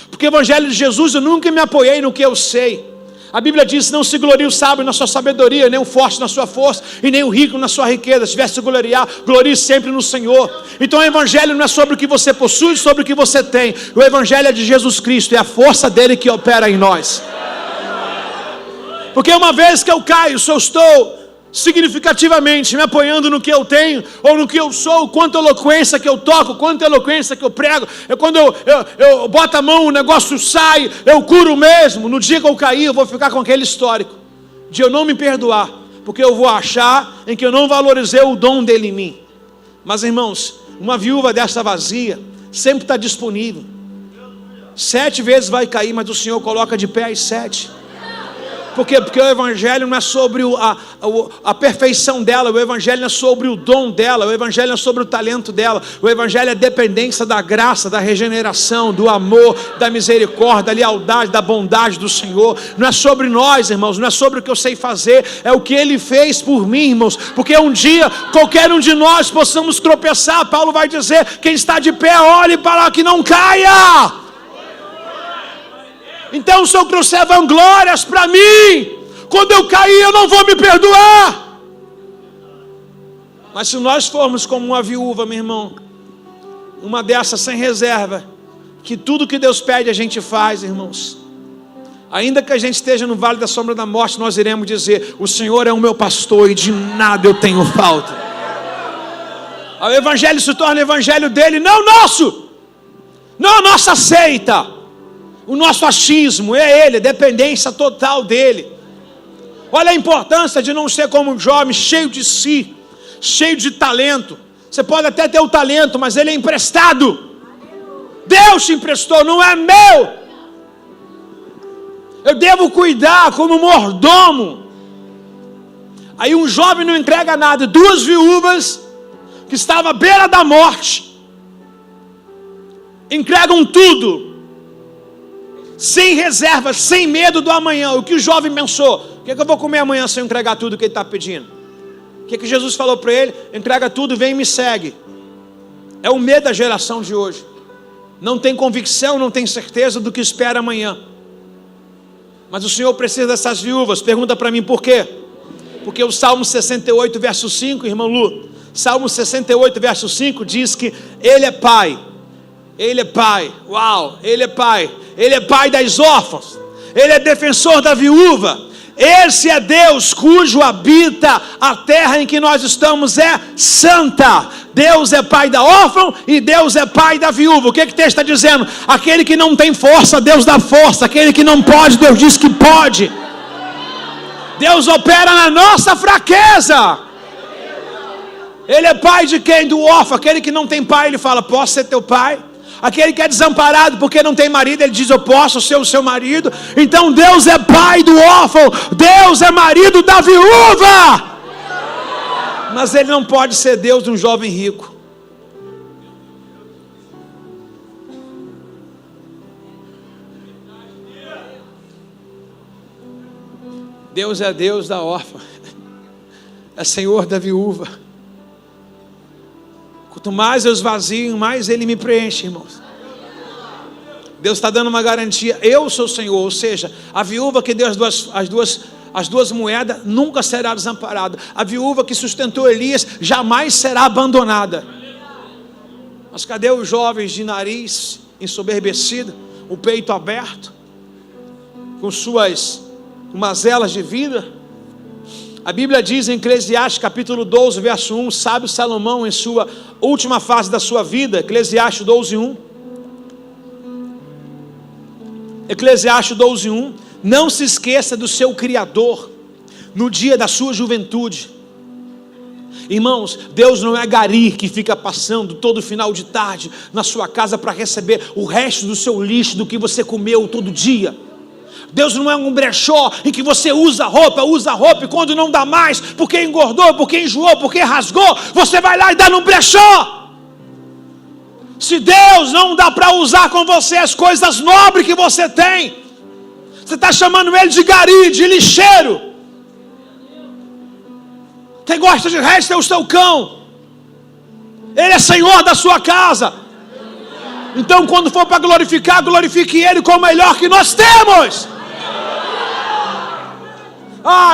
Porque o evangelho de Jesus, eu nunca me apoiei no que eu sei. A Bíblia diz, não se glorie o sábio na sua sabedoria, nem o forte na sua força, e nem o rico na sua riqueza. Se tivesse gloriar, glorie sempre no Senhor. Então o evangelho não é sobre o que você possui, sobre o que você tem. O evangelho é de Jesus Cristo, é a força dele que opera em nós. Porque uma vez que eu caio, se eu estou significativamente me apoiando no que eu tenho, ou no que eu sou, quanta eloquência que eu toco, quanta eloquência que eu prego, quando eu boto a mão, o negócio sai, eu curo mesmo. No dia que eu cair, eu vou ficar com aquele histórico de eu não me perdoar, porque eu vou achar em que eu não valorizei o dom dele em mim. Mas irmãos, uma viúva dessa vazia sempre está disponível. 7 vezes vai cair, mas o Senhor coloca de pé as 7. Por quê? Porque o evangelho não é sobre a perfeição dela, o evangelho não é sobre o dom dela, o evangelho não é sobre o talento dela, o evangelho é dependência da graça, da regeneração, do amor, da misericórdia, da lealdade, da bondade do Senhor. Não é sobre nós, irmãos, não é sobre o que eu sei fazer, é o que Ele fez por mim, irmãos, porque um dia, qualquer um de nós possamos tropeçar. Paulo vai dizer, quem está de pé, olhe para que não caia. Então se eu trouxer vanglórias para mim, quando eu cair eu não vou me perdoar. Mas se nós formos como uma viúva, meu irmão, uma dessas sem reserva, que tudo que Deus pede a gente faz, irmãos, ainda que a gente esteja no vale da sombra da morte, nós iremos dizer, o Senhor é o meu pastor e de nada eu tenho falta. O evangelho se torna o evangelho dele, não nosso, não a nossa seita. O nosso achismo é ele, a dependência total dele. Olha a importância de não ser como um jovem cheio de si, cheio de talento. Você pode até ter o talento, mas ele é emprestado. Deus te emprestou, não é meu. Eu devo cuidar como mordomo. Aí um jovem não entrega nada. 2 viúvas que estavam à beira da morte entregam tudo, sem reserva, sem medo do amanhã. O que o jovem pensou? O que eu vou comer amanhã se eu entregar tudo que ele está pedindo? O que Jesus falou para ele? Entrega tudo, vem e me segue. É o medo da geração de hoje. Não tem convicção, não tem certeza do que espera amanhã. Mas o Senhor precisa dessas viúvas. Pergunta para mim por quê? Porque o Salmo 68 verso 5, irmão Lu, Salmo 68 verso 5 diz que Ele é Pai. Ele é Pai, uau, Ele é Pai. Ele é Pai das órfãs, Ele é defensor da viúva. Esse é Deus cujo habita a terra em que nós estamos é santa. Deus é Pai da órfã e Deus é Pai da viúva. O que o texto está dizendo? Aquele que não tem força, Deus dá força. Aquele que não pode, Deus diz que pode. Deus opera na nossa fraqueza. Ele é Pai de quem? Do órfão. Aquele que não tem pai, Ele fala, posso ser teu pai? Aquele que é desamparado porque não tem marido, ele diz: eu posso ser o seu marido. Então Deus é pai do órfão, Deus é marido da viúva. Mas Ele não pode ser Deus de um jovem rico. Deus é Deus da órfã, é Senhor da viúva. Quanto mais eu esvazio, mais Ele me preenche, irmãos. Deus está dando uma garantia: eu sou o Senhor. Ou seja, a viúva que deu as duas moedas nunca será desamparada. A viúva que sustentou Elias jamais será abandonada. Mas cadê os jovens de nariz ensoberbecido, o peito aberto, com suas mazelas de vida? A Bíblia diz em Eclesiastes capítulo 12, verso 1, sábio Salomão em sua última fase da sua vida, Eclesiastes 12, 1. Eclesiastes 12, 1. Não se esqueça do seu Criador no dia da sua juventude. Irmãos, Deus não é gari que fica passando todo final de tarde na sua casa para receber o resto do seu lixo, do que você comeu todo dia. Deus não é um brechó em que você usa roupa e quando não dá mais, porque engordou, porque enjoou, porque rasgou, você vai lá e dá no brechó. Se Deus não dá para usar com você as coisas nobres que você tem, você está chamando Ele de gari, de lixeiro. Quem gosta de resto é o seu cão. Ele é Senhor da sua casa. Então quando for para glorificar, glorifique Ele com o melhor que nós temos.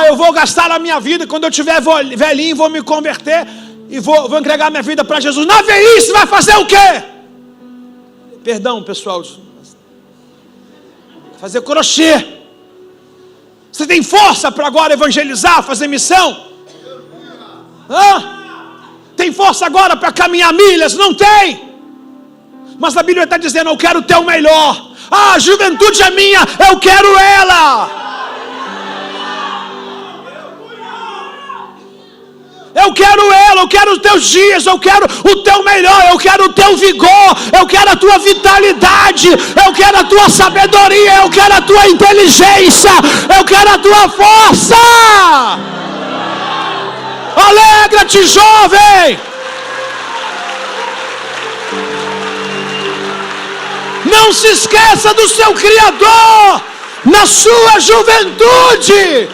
Eu vou gastar a minha vida, quando eu tiver velhinho, vou me converter e vou entregar minha vida para Jesus. Na velhice vai fazer o quê? Perdão, pessoal. Fazer crochê. Você tem força para agora evangelizar, fazer missão? Tem força agora para caminhar milhas? Não tem. Mas a Bíblia está dizendo: eu quero o teu melhor. A juventude é minha, eu quero ela. Eu quero ela, eu quero os teus dias, eu quero o teu melhor, eu quero o teu vigor, eu quero a tua vitalidade, eu quero a tua sabedoria, eu quero a tua inteligência, eu quero a tua força. Alegra-te, jovem. Não se esqueça do seu Criador na sua juventude.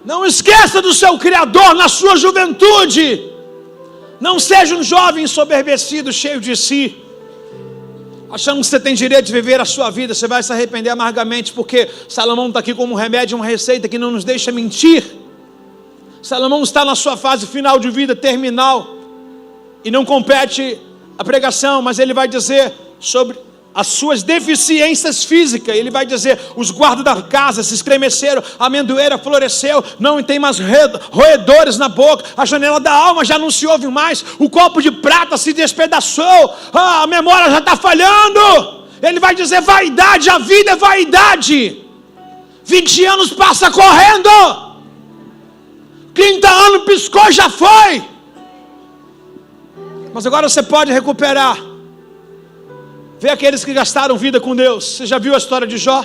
Não esqueça do seu Criador na sua juventude. Não seja um jovem ensoberbecido, cheio de si, achando que você tem direito de viver a sua vida. Você vai se arrepender amargamente, porque Salomão está aqui como um remédio, uma receita que não nos deixa mentir. Salomão está na sua fase final de vida, terminal, e não compete a pregação, mas ele vai dizer sobre as suas deficiências físicas. Ele vai dizer: os guardas da casa se estremeceram, a amendoeira floresceu, não tem mais roedores na boca, a janela da alma já não se ouve mais, o copo de prata se despedaçou, a memória já está falhando. Ele vai dizer: vaidade, a vida é vaidade. 20 anos passa correndo, 30 anos piscou e já foi. Mas agora você pode recuperar. Vê aqueles que gastaram vida com Deus. Você já viu a história de Jó?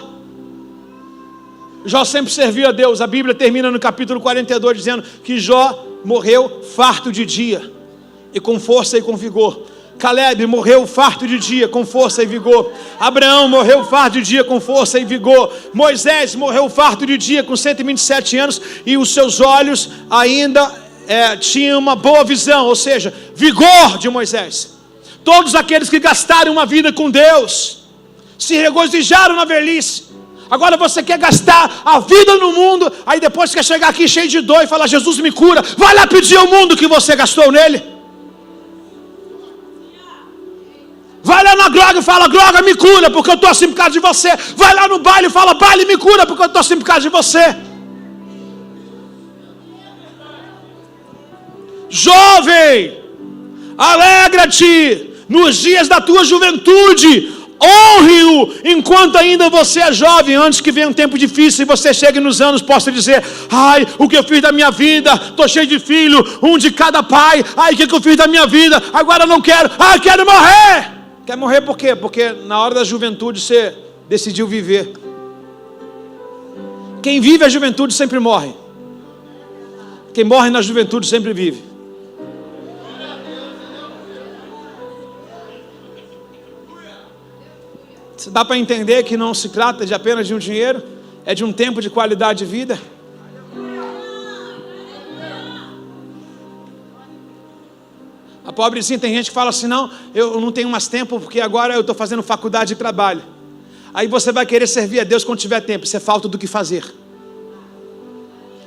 Jó sempre serviu a Deus. A Bíblia termina no capítulo 42 dizendo que Jó morreu farto de dia, e com força e com vigor. Caleb morreu farto de dia, com força e vigor. Abraão morreu farto de dia, com força e vigor. Moisés morreu farto de dia, com 127 anos, e os seus olhos ainda tinham uma boa visão, ou seja, vigor de Moisés. Todos aqueles que gastaram uma vida com Deus se regozijaram na velhice. Agora você quer gastar a vida no mundo, aí depois quer chegar aqui cheio de dor e falar: Jesus me cura. Vai lá pedir ao mundo que você gastou nele. Vai lá na Glória e fala: Glória, me cura, porque eu estou assim por causa de você. Vai lá no baile e fala: baile, me cura, porque eu estou assim por causa de você. Jovem, alegra-te nos dias da tua juventude, Honre-o enquanto ainda você é jovem, antes que venha um tempo difícil e você chegue nos anos, possa dizer: ai, o que eu fiz da minha vida, estou cheio de filho, um de cada pai, ai, o que eu fiz da minha vida, agora não quero, quero morrer. Quer morrer por quê? Porque na hora da juventude você decidiu viver. Quem vive a juventude sempre morre. Quem morre na juventude sempre vive. Dá para entender que não se trata de apenas de um dinheiro, é de um tempo de qualidade de vida. A pobrezinha, tem gente que fala assim: não, eu não tenho mais tempo porque agora eu estou fazendo faculdade e trabalho. Aí você vai querer servir a Deus quando tiver tempo, isso é falta do que fazer.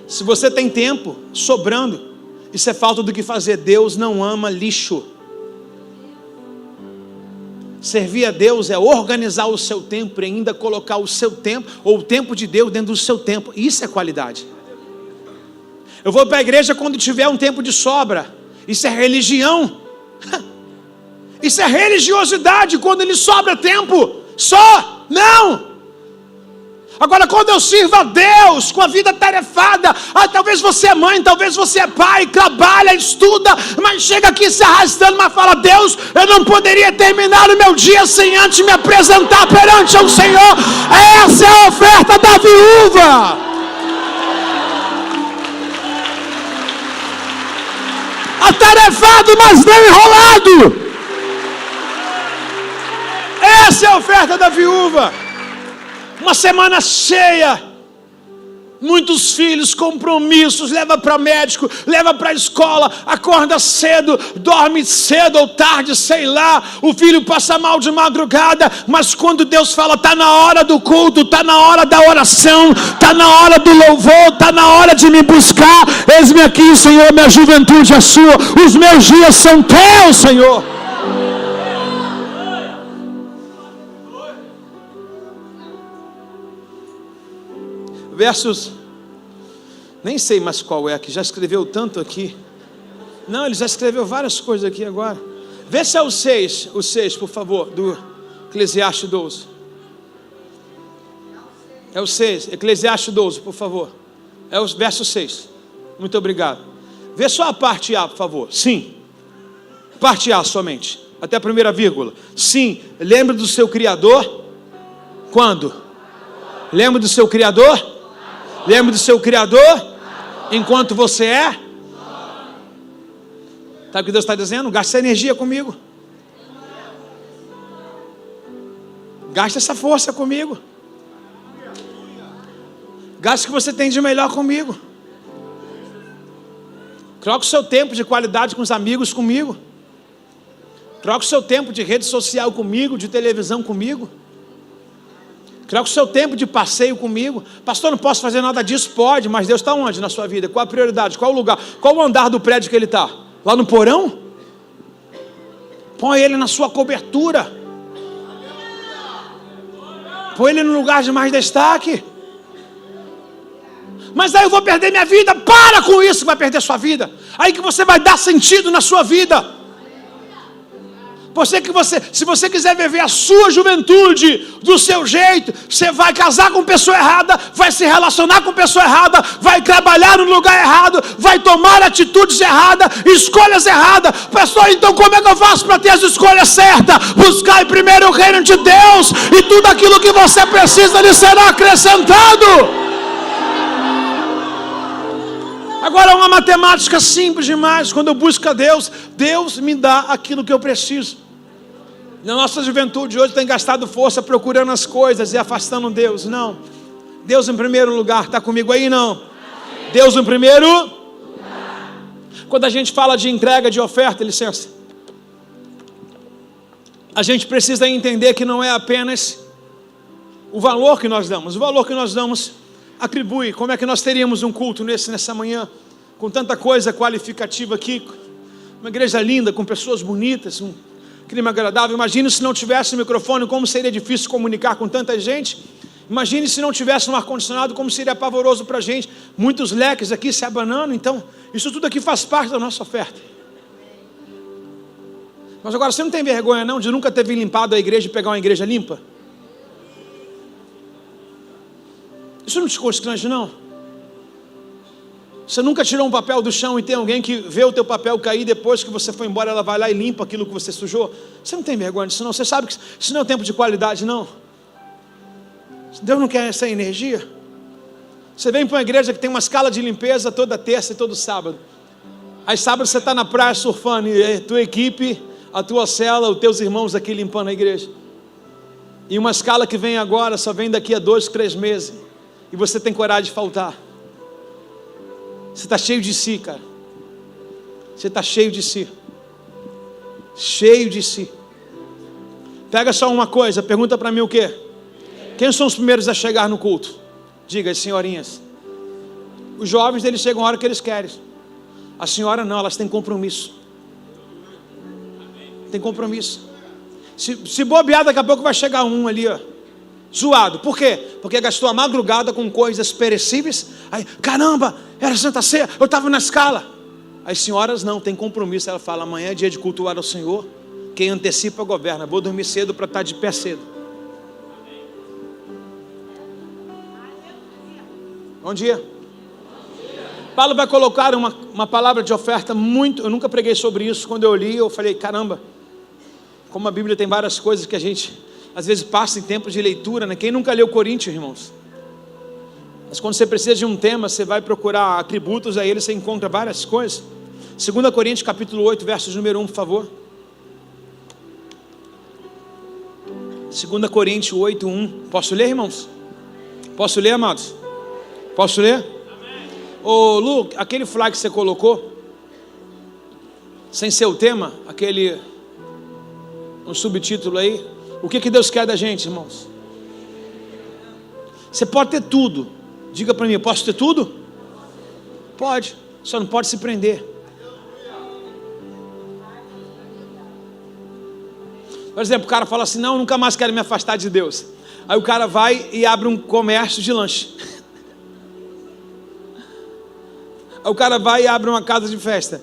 Se você tem tempo sobrando, isso é falta do que fazer. Deus não ama lixo. Servir a Deus é organizar o seu tempo e ainda colocar o seu tempo, ou o tempo de Deus dentro do seu tempo. Isso é qualidade. Eu vou para a igreja quando tiver um tempo de sobra. Isso é religião. Isso é religiosidade, quando lhe sobra tempo. Só, não. Agora, quando eu sirvo a Deus com a vida tarefada, talvez você é mãe, talvez você é pai, trabalha, estuda, mas chega aqui se arrastando, mas fala: Deus, eu não poderia terminar o meu dia sem antes me apresentar perante o Senhor. Essa é a oferta da viúva. Atarefado, mas não enrolado. Essa é a oferta da viúva. Uma semana cheia, muitos filhos, compromissos, leva para médico, leva para escola, acorda cedo, dorme cedo ou tarde, sei lá, o filho passa mal de madrugada, mas quando Deus fala: está na hora do culto, está na hora da oração, está na hora do louvor, está na hora de me buscar, eis-me aqui, Senhor, minha juventude é sua, os meus dias são teus, Senhor. Versos, nem sei mais qual é, que já escreveu tanto aqui. Não, ele já escreveu várias coisas aqui agora. Vê se é o 6, por favor, do Eclesiastes 12. É o 6, Eclesiastes 12, por favor. É o verso 6. Muito obrigado. Vê só a parte A, por favor. Sim. Parte A somente. Até a primeira vírgula. Sim, lembre do seu Criador. Quando? Lembra do seu Criador? Lembre do seu Criador enquanto você é. Sabe o que Deus está dizendo? Gaste essa energia comigo. Gaste essa força comigo. Gaste o que você tem de melhor comigo. Troque o seu tempo de qualidade com os amigos comigo. Troque o seu tempo de rede social comigo, de televisão comigo. Troca o seu tempo de passeio comigo. Pastor, não posso fazer nada disso? Pode, mas Deus está onde na sua vida? Qual a prioridade? Qual o lugar? Qual o andar do prédio que Ele está? Lá no porão? Põe Ele na sua cobertura. Põe Ele no lugar de mais destaque. Mas aí eu vou perder minha vida. Para com isso, que vai perder sua vida. Aí que você vai dar sentido na sua vida. Se você quiser viver a sua juventude do seu jeito, você vai casar com pessoa errada, vai se relacionar com pessoa errada, vai trabalhar no lugar errado, vai tomar atitudes erradas, escolhas erradas. Pastor, então como é que eu faço para ter as escolhas certas? Buscar primeiro o reino de Deus, e tudo aquilo que você precisa lhe será acrescentado. Agora, uma matemática simples demais. Quando eu busco a Deus, Deus me dá aquilo que eu preciso. Na nossa juventude hoje tem gastado força procurando as coisas e afastando Deus. Não. Deus em primeiro lugar. Está comigo aí? Não. Deus em primeiro lugar. Quando a gente fala de entrega de oferta, licença, a gente precisa entender que não é apenas o valor que nós damos. O valor que nós damos atribui. Como é que nós teríamos um culto nessa manhã, com tanta coisa qualificativa aqui, uma igreja linda, com pessoas bonitas, um clima agradável. Imagine se não tivesse microfone, como seria difícil comunicar com tanta gente. Imagine se não tivesse um ar-condicionado, como seria pavoroso para a gente. Muitos leques aqui se abanando. Então, isso tudo aqui faz parte da nossa oferta. Mas agora, você não tem vergonha não de nunca ter vindo limpado a igreja e pegar uma igreja limpa? Isso não te constrange não? Você nunca tirou um papel do chão e tem alguém que vê o teu papel cair, depois que você foi embora, ela vai lá e limpa aquilo que você sujou? Você não tem vergonha disso não? Você sabe que isso não é um tempo de qualidade não? Deus não quer essa energia? Você vem para uma igreja que tem uma escala de limpeza toda terça e todo sábado. Aí sábado você está na praia surfando e a tua equipe, a tua cela, os teus irmãos aqui limpando a igreja. E uma escala que vem agora, só vem daqui a 2, 3 meses. E você tem coragem de faltar. Você está cheio de si, cara. Você está cheio de si. Cheio de si. Pega só uma coisa, pergunta para mim o quê? Quem são os primeiros a chegar no culto? Diga, as senhorinhas. Os jovens, eles chegam a hora que eles querem. A senhora não, elas têm compromisso. Tem compromisso. Se bobear, daqui a pouco vai chegar um ali, ó, zoado. Por quê? Porque gastou a madrugada com coisas perecíveis. Aí, caramba, era Santa Ceia, eu estava na escala. As senhoras não, tem compromisso. Ela fala, amanhã é dia de cultuar ao Senhor. Quem antecipa governa. Vou dormir cedo para estar de pé cedo. Bom dia. Paulo vai colocar uma palavra de oferta muito... Eu nunca preguei sobre isso. Quando eu li, eu falei, caramba, como a Bíblia tem várias coisas que a gente às vezes passa em tempos de leitura, né? Quem nunca leu Coríntios, irmãos? Mas quando você precisa de um tema, você vai procurar atributos, aí você encontra várias coisas. 2 Coríntios capítulo 8, versos número 1, por favor. 2 Coríntios 8, 1. Posso ler, irmãos? Posso ler, amados? Posso ler? Ô Lu, aquele flag que você colocou, sem ser o tema, um subtítulo aí, o que Deus quer da gente, irmãos? Você pode ter tudo. Diga para mim, eu posso ter tudo? Pode, só não pode se prender. Por exemplo, o cara fala assim, não, eu nunca mais quero me afastar de Deus. Aí o cara vai e abre um comércio de lanche. Aí o cara vai e abre uma casa de festa.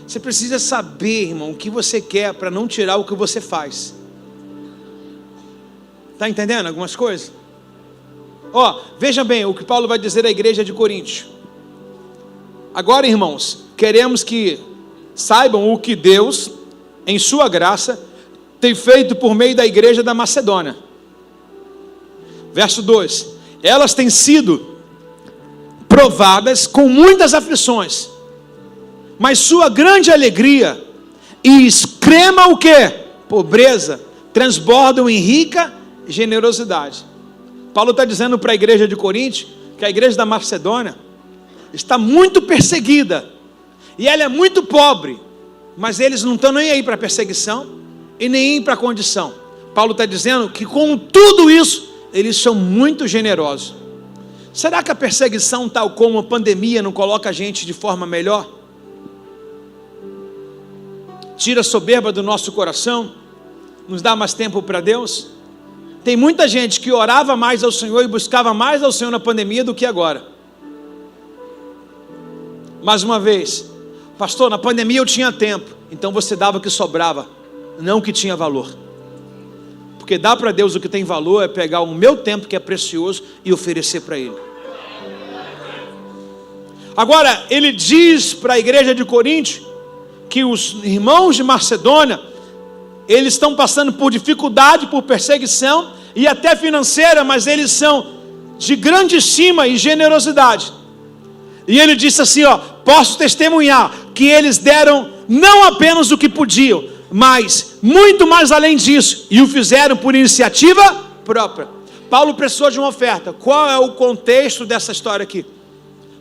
Você precisa saber, irmão, o que você quer para não tirar o que você faz. Está entendendo algumas coisas? Veja bem o que Paulo vai dizer à igreja de Coríntios. Agora, irmãos, queremos que saibam o que Deus, em sua graça, tem feito por meio da igreja da Macedônia. Verso 2: elas têm sido provadas com muitas aflições, mas sua grande alegria e extrema o quê? Pobreza, transbordam em rica generosidade. Paulo está dizendo para a igreja de Corinto, que a igreja da Macedônia está muito perseguida, e ela é muito pobre, mas eles não estão nem aí para a perseguição, e nem para a condição. Paulo está dizendo que com tudo isso, eles são muito generosos. Será que a perseguição, tal como a pandemia, não coloca a gente de forma melhor? Tira a soberba do nosso coração, nos dá mais tempo para Deus? Tem muita gente que orava mais ao Senhor e buscava mais ao Senhor na pandemia do que agora. Mais uma vez, pastor, na pandemia eu tinha tempo, então você dava o que sobrava, não o que tinha valor. Porque dar para Deus o que tem valor é pegar o meu tempo, que é precioso, e oferecer para Ele. Agora, ele diz para a igreja de Corinto que os irmãos de Macedônia, eles estão passando por dificuldade, por perseguição e até financeira, mas eles são de grande estima e generosidade. E ele disse assim, posso testemunhar que eles deram não apenas o que podiam, mas muito mais além disso, e o fizeram por iniciativa própria. Paulo precisou de uma oferta. Qual é o contexto dessa história aqui?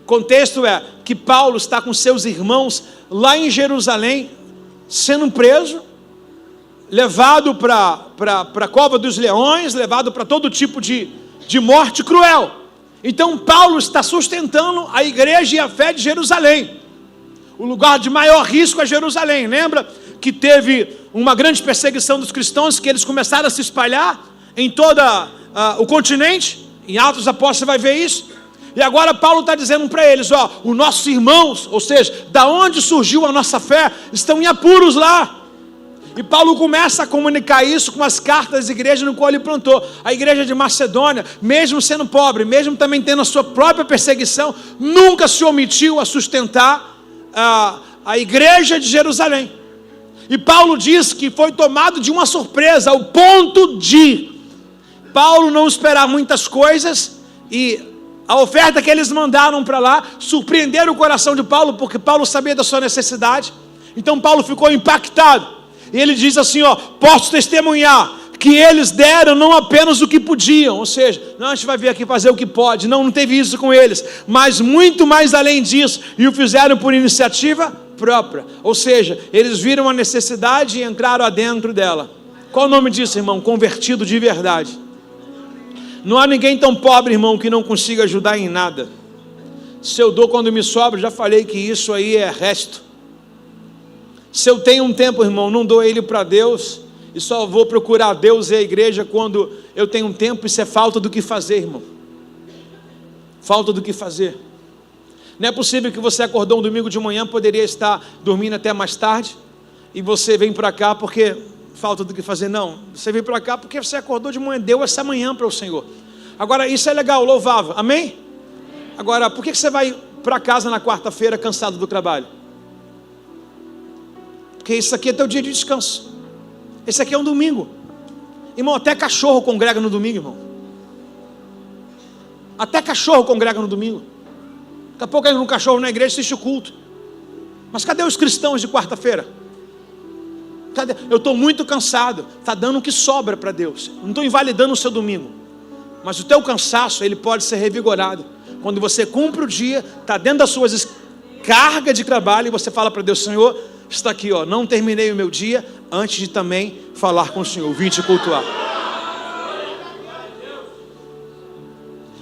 O contexto é que Paulo está com seus irmãos lá em Jerusalém, sendo preso, levado para a cova dos leões, levado para todo tipo de morte cruel. Então Paulo está sustentando a igreja e a fé de Jerusalém. O lugar de maior risco é Jerusalém. Lembra que teve uma grande perseguição dos cristãos, que eles começaram a se espalhar em todo o continente? Em Atos dos Apóstolos você vai ver isso. E agora Paulo está dizendo para eles, ó, os nossos irmãos, ou seja, da onde surgiu a nossa fé, estão em apuros lá. E Paulo começa a comunicar isso com as cartas da igreja no qual ele plantou. A igreja de Macedônia, mesmo sendo pobre, mesmo também tendo a sua própria perseguição, nunca se omitiu a sustentar a igreja de Jerusalém. E Paulo diz que foi tomado de uma surpresa, ao ponto de Paulo não esperar muitas coisas, e a oferta que eles mandaram para lá surpreenderam o coração de Paulo, porque Paulo sabia da sua necessidade. Então Paulo ficou impactado. E ele diz assim, ó, posso testemunhar que eles deram não apenas o que podiam, ou seja, não, a gente vai vir aqui fazer o que pode, não teve isso com eles, mas muito mais além disso, e o fizeram por iniciativa própria, ou seja, eles viram a necessidade e entraram adentro dela. Qual o nome disso, irmão? Convertido de verdade. Não há ninguém tão pobre, irmão, que não consiga ajudar em nada. Se eu dou quando me sobra, já falei que isso aí é resto. Se eu tenho um tempo, irmão, não dou ele para Deus, e só vou procurar Deus e a igreja quando eu tenho um tempo. Isso é falta do que fazer, irmão. Falta do que fazer. Não é possível que você acordou um domingo de manhã, poderia estar dormindo até mais tarde, e você vem para cá porque falta do que fazer. Não, você veio para cá porque você acordou de manhã, deu essa manhã para o Senhor. Agora, isso é legal, louvável, amém? Agora, por que você vai para casa na quarta-feira cansado do trabalho? Porque isso aqui é teu dia de descanso. Esse aqui é um domingo. Irmão, até cachorro congrega no domingo, irmão. Até cachorro congrega no domingo. Daqui a pouco entra um cachorro na igreja e assiste o culto. Mas cadê os cristãos de quarta-feira? Cadê? Eu estou muito cansado. Está dando o que sobra para Deus. Não estou invalidando o seu domingo. Mas o teu cansaço, ele pode ser revigorado. Quando você cumpre o dia, está dentro das suas cargas de trabalho, e você fala para Deus, Senhor, está aqui, ó, não terminei o meu dia antes de também falar com o Senhor, vim te cultuar.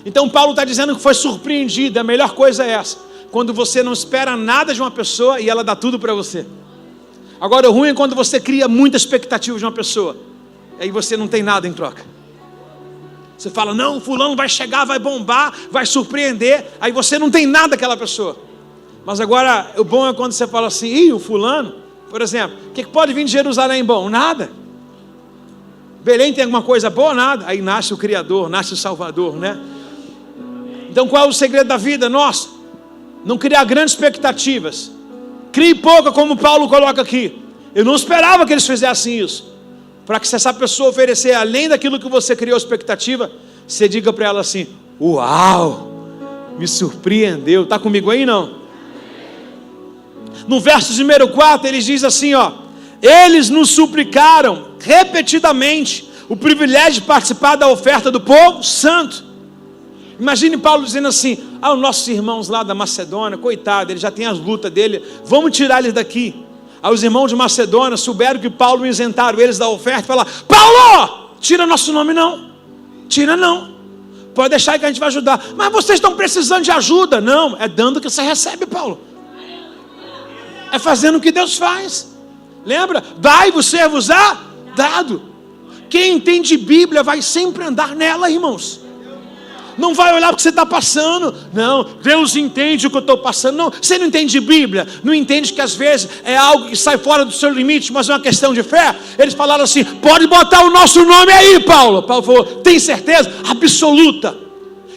Então Paulo está dizendo que foi surpreendido. A melhor coisa é essa, quando você não espera nada de uma pessoa e ela dá tudo para você. Agora o ruim é quando você cria muita expectativa de uma pessoa, e aí você não tem nada em troca. Você fala, não, fulano vai chegar, vai bombar, vai surpreender, aí você não tem nada daquela pessoa. Mas agora, o bom é quando você fala assim, ih, o fulano, por exemplo, o que pode vir de Jerusalém bom? Nada. Belém tem alguma coisa boa? Nada. Aí nasce o Criador, nasce o Salvador, né? Então qual é o segredo da vida nossa? Não criar grandes expectativas. Crie pouca, como Paulo coloca aqui. Eu não esperava que eles fizessem isso. Para que se essa pessoa oferecer além daquilo que você criou expectativa, você diga para ela assim, uau, me surpreendeu. Está comigo aí não? No verso número 4, ele diz assim, ó, eles nos suplicaram repetidamente o privilégio de participar da oferta do povo santo. Imagine Paulo dizendo assim, os nossos irmãos lá da Macedônia, coitado, eles já têm as lutas dele, vamos tirar eles daqui. Aí os irmãos de Macedônia souberam que Paulo isentaram eles da oferta, e falaram, Paulo, tira nosso nome não, tira não, pode deixar que a gente vai ajudar. Mas vocês estão precisando de ajuda. Não, é dando que você recebe, Paulo. É fazendo o que Deus faz. Lembra? Dai-vos-ser-vos-á dado. Quem entende Bíblia vai sempre andar nela, irmãos. Não vai olhar o que você está passando. Não, Deus entende o que eu estou passando. Não, você não entende Bíblia. Não entende que às vezes é algo que sai fora do seu limite, mas é uma questão de fé. Eles falaram assim, pode botar o nosso nome aí, Paulo. Paulo falou, tem certeza? Absoluta.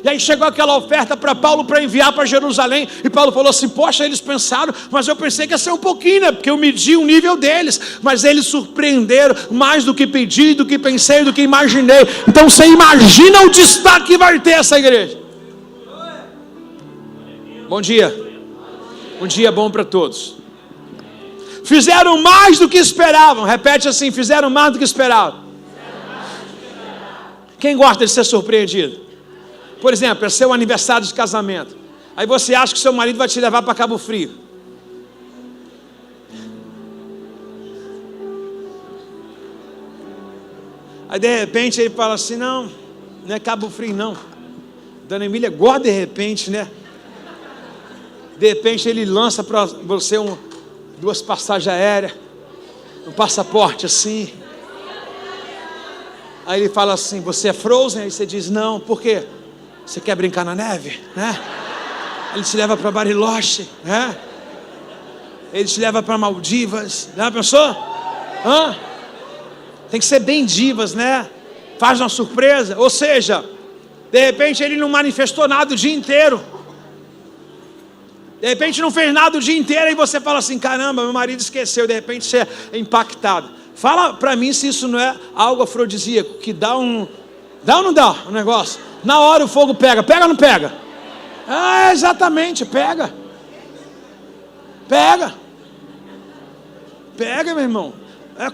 E aí chegou aquela oferta para Paulo para enviar para Jerusalém. E Paulo falou assim, poxa, eles pensaram, mas eu pensei que ia ser um pouquinho, né? Porque eu medi o nível deles. Mas eles surpreenderam mais do que pedi, do que pensei, do que imaginei. Então você imagina o destaque que vai ter essa igreja. Bom dia. Um dia bom para todos. Fizeram mais do que esperavam. Repete assim, fizeram mais do que esperavam. Quem gosta de ser surpreendido? Por exemplo, é seu aniversário de casamento. Aí você acha que seu marido vai te levar para Cabo Frio. Aí de repente ele fala assim, não é Cabo Frio não. Dona Emília gosta de repente, né? De repente ele lança para você duas passagens aéreas, um passaporte assim. Aí ele fala assim, você é Frozen? Aí você diz, não, por quê? Você quer brincar na neve, né? Ele te leva para Bariloche, né? Ele te leva para Maldivas, já pensou? Tem que ser bem divas, né? Faz uma surpresa, ou seja, de repente ele não manifestou nada o dia inteiro. De repente não fez nada o dia inteiro e você fala assim, caramba, meu marido esqueceu, de repente você é impactado. Fala para mim se isso não é algo afrodisíaco, que dá ou não dá um negócio? Na hora o fogo pega, pega ou não pega? Exatamente, pega. Pega, meu irmão.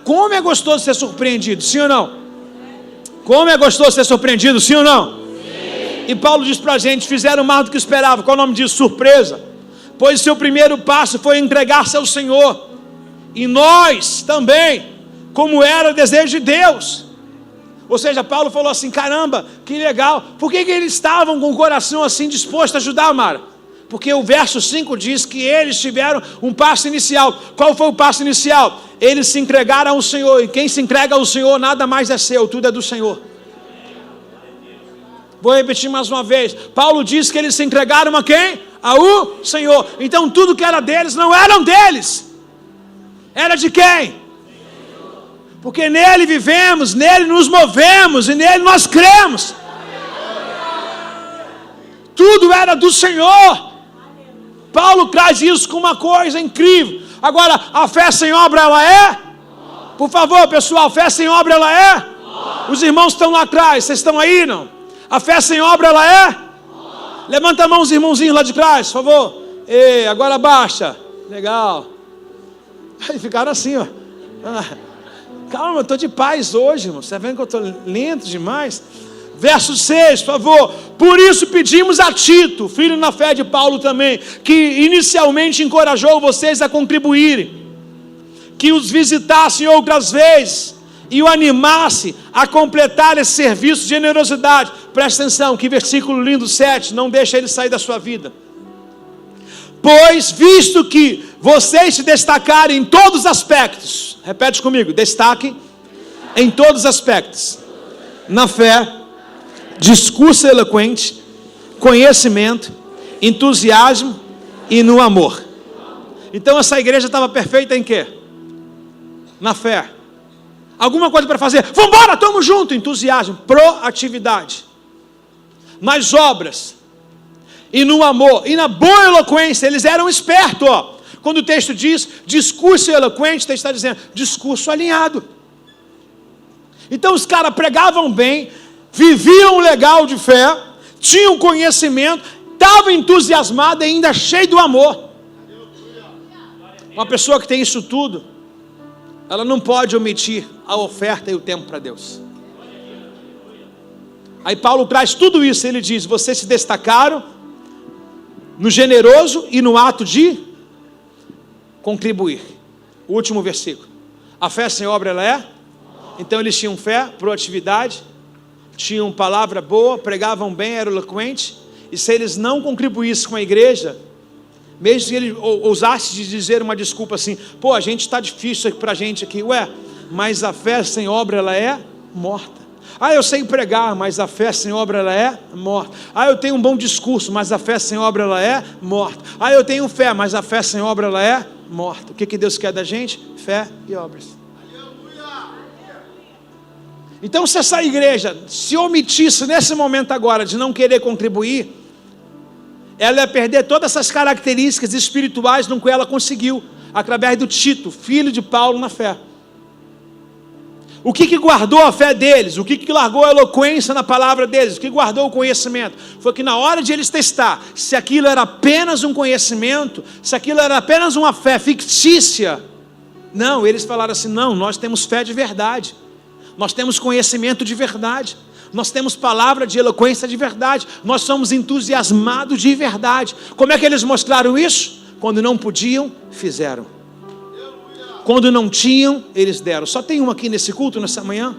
Como é gostoso ser surpreendido, sim ou não? Como é gostoso ser surpreendido, sim ou não? Sim. E Paulo diz para a gente, fizeram mais do que esperava. Qual é o nome disso? Surpresa. Pois seu primeiro passo foi entregar-se ao Senhor. E nós também, como era o desejo de Deus. Ou seja, Paulo falou assim, caramba, que legal. Por que eles estavam com o coração assim disposto a ajudar, Mara? Porque o verso 5 diz que eles tiveram um passo inicial. Qual foi o passo inicial? Eles se entregaram ao Senhor. E quem se entrega ao Senhor, nada mais é seu, tudo é do Senhor. Vou repetir mais uma vez. Paulo diz que eles se entregaram a quem? Ao Senhor. Então tudo que era deles não eram deles. Era de quem? Porque nele vivemos, nele nos movemos e nele nós cremos. Tudo era do Senhor. Paulo traz isso com uma coisa incrível. Agora, a fé sem obra ela é? Por favor, pessoal, fé sem obra ela é? Os irmãos estão lá atrás, vocês estão aí, não? A fé sem obra ela é? Levanta a mão os irmãozinhos lá de trás, por favor. Agora abaixa. Legal. Aí ficaram assim, ó. Calma, eu estou de paz hoje, irmão. Você está vendo que eu estou lento demais? Verso 6, por favor. Por isso pedimos a Tito, filho na fé de Paulo também, que inicialmente encorajou vocês a contribuírem, que os visitassem outras vezes e o animasse a completar esse serviço de generosidade. Presta atenção, que versículo lindo, 7, não deixa ele sair da sua vida. Pois, visto que vocês se destacarem em todos os aspectos, repete comigo, destaque em todos os aspectos, na fé, discurso eloquente, conhecimento, entusiasmo e no amor. Então essa igreja estava perfeita em quê? Na fé. Alguma coisa para fazer? Vamos embora, estamos juntos. Entusiasmo, proatividade. Nas obras e no amor e na boa eloquência. Eles eram espertos, ó. Quando o texto diz discurso eloquente, o texto está dizendo discurso alinhado. Então os caras pregavam bem, viviam legal de fé, tinham conhecimento, estavam entusiasmados e ainda cheio do amor. Uma pessoa que tem isso tudo, ela não pode omitir a oferta e o tempo para Deus. Aí Paulo traz tudo isso, ele diz, vocês se destacaram no generoso e no ato de contribuir. O último versículo. A fé sem obra ela é? Então eles tinham fé, proatividade, tinham palavra boa, pregavam bem, eram eloquentes, e se eles não contribuíssem com a igreja, mesmo que ele ousasse de dizer uma desculpa assim, pô, a gente está difícil para a gente aqui, mas a fé sem obra ela é morta. Eu sei pregar, mas a fé sem obra ela é morta. Eu tenho um bom discurso, mas a fé sem obra ela é morta. Eu tenho fé, mas a fé sem obra ela é morta. O que Deus quer da gente? Fé e obras. Então se essa igreja se omitisse nesse momento agora de não querer contribuir, ela ia perder todas essas características espirituais no que ela conseguiu, através do Tito, filho de Paulo na fé. O que guardou a fé deles? O que largou a eloquência na palavra deles? O que guardou o conhecimento? Foi que na hora de eles testar, se aquilo era apenas um conhecimento, se aquilo era apenas uma fé fictícia, não, eles falaram assim, não, nós temos fé de verdade, nós temos conhecimento de verdade, nós temos palavra de eloquência de verdade, nós somos entusiasmados de verdade. Como é que eles mostraram isso? Quando não podiam, fizeram. Quando não tinham, eles deram. Só tem um aqui nesse culto, nessa manhã?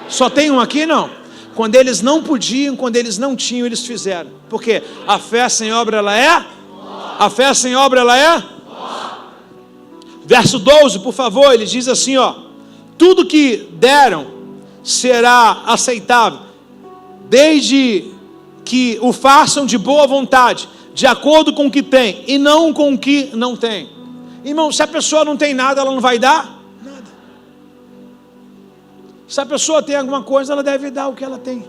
Só tem um aqui, não? Quando eles não podiam, quando eles não tinham, eles fizeram. Por quê? A fé sem obra ela é? A fé sem obra ela é? Verso 12, por favor, ele diz assim, ó. Tudo que deram será aceitável, desde que o façam de boa vontade, de acordo com o que tem, e não com o que não tem. Irmão, se a pessoa não tem nada, ela não vai dar nada. Se a pessoa tem alguma coisa, ela deve dar o que ela tem.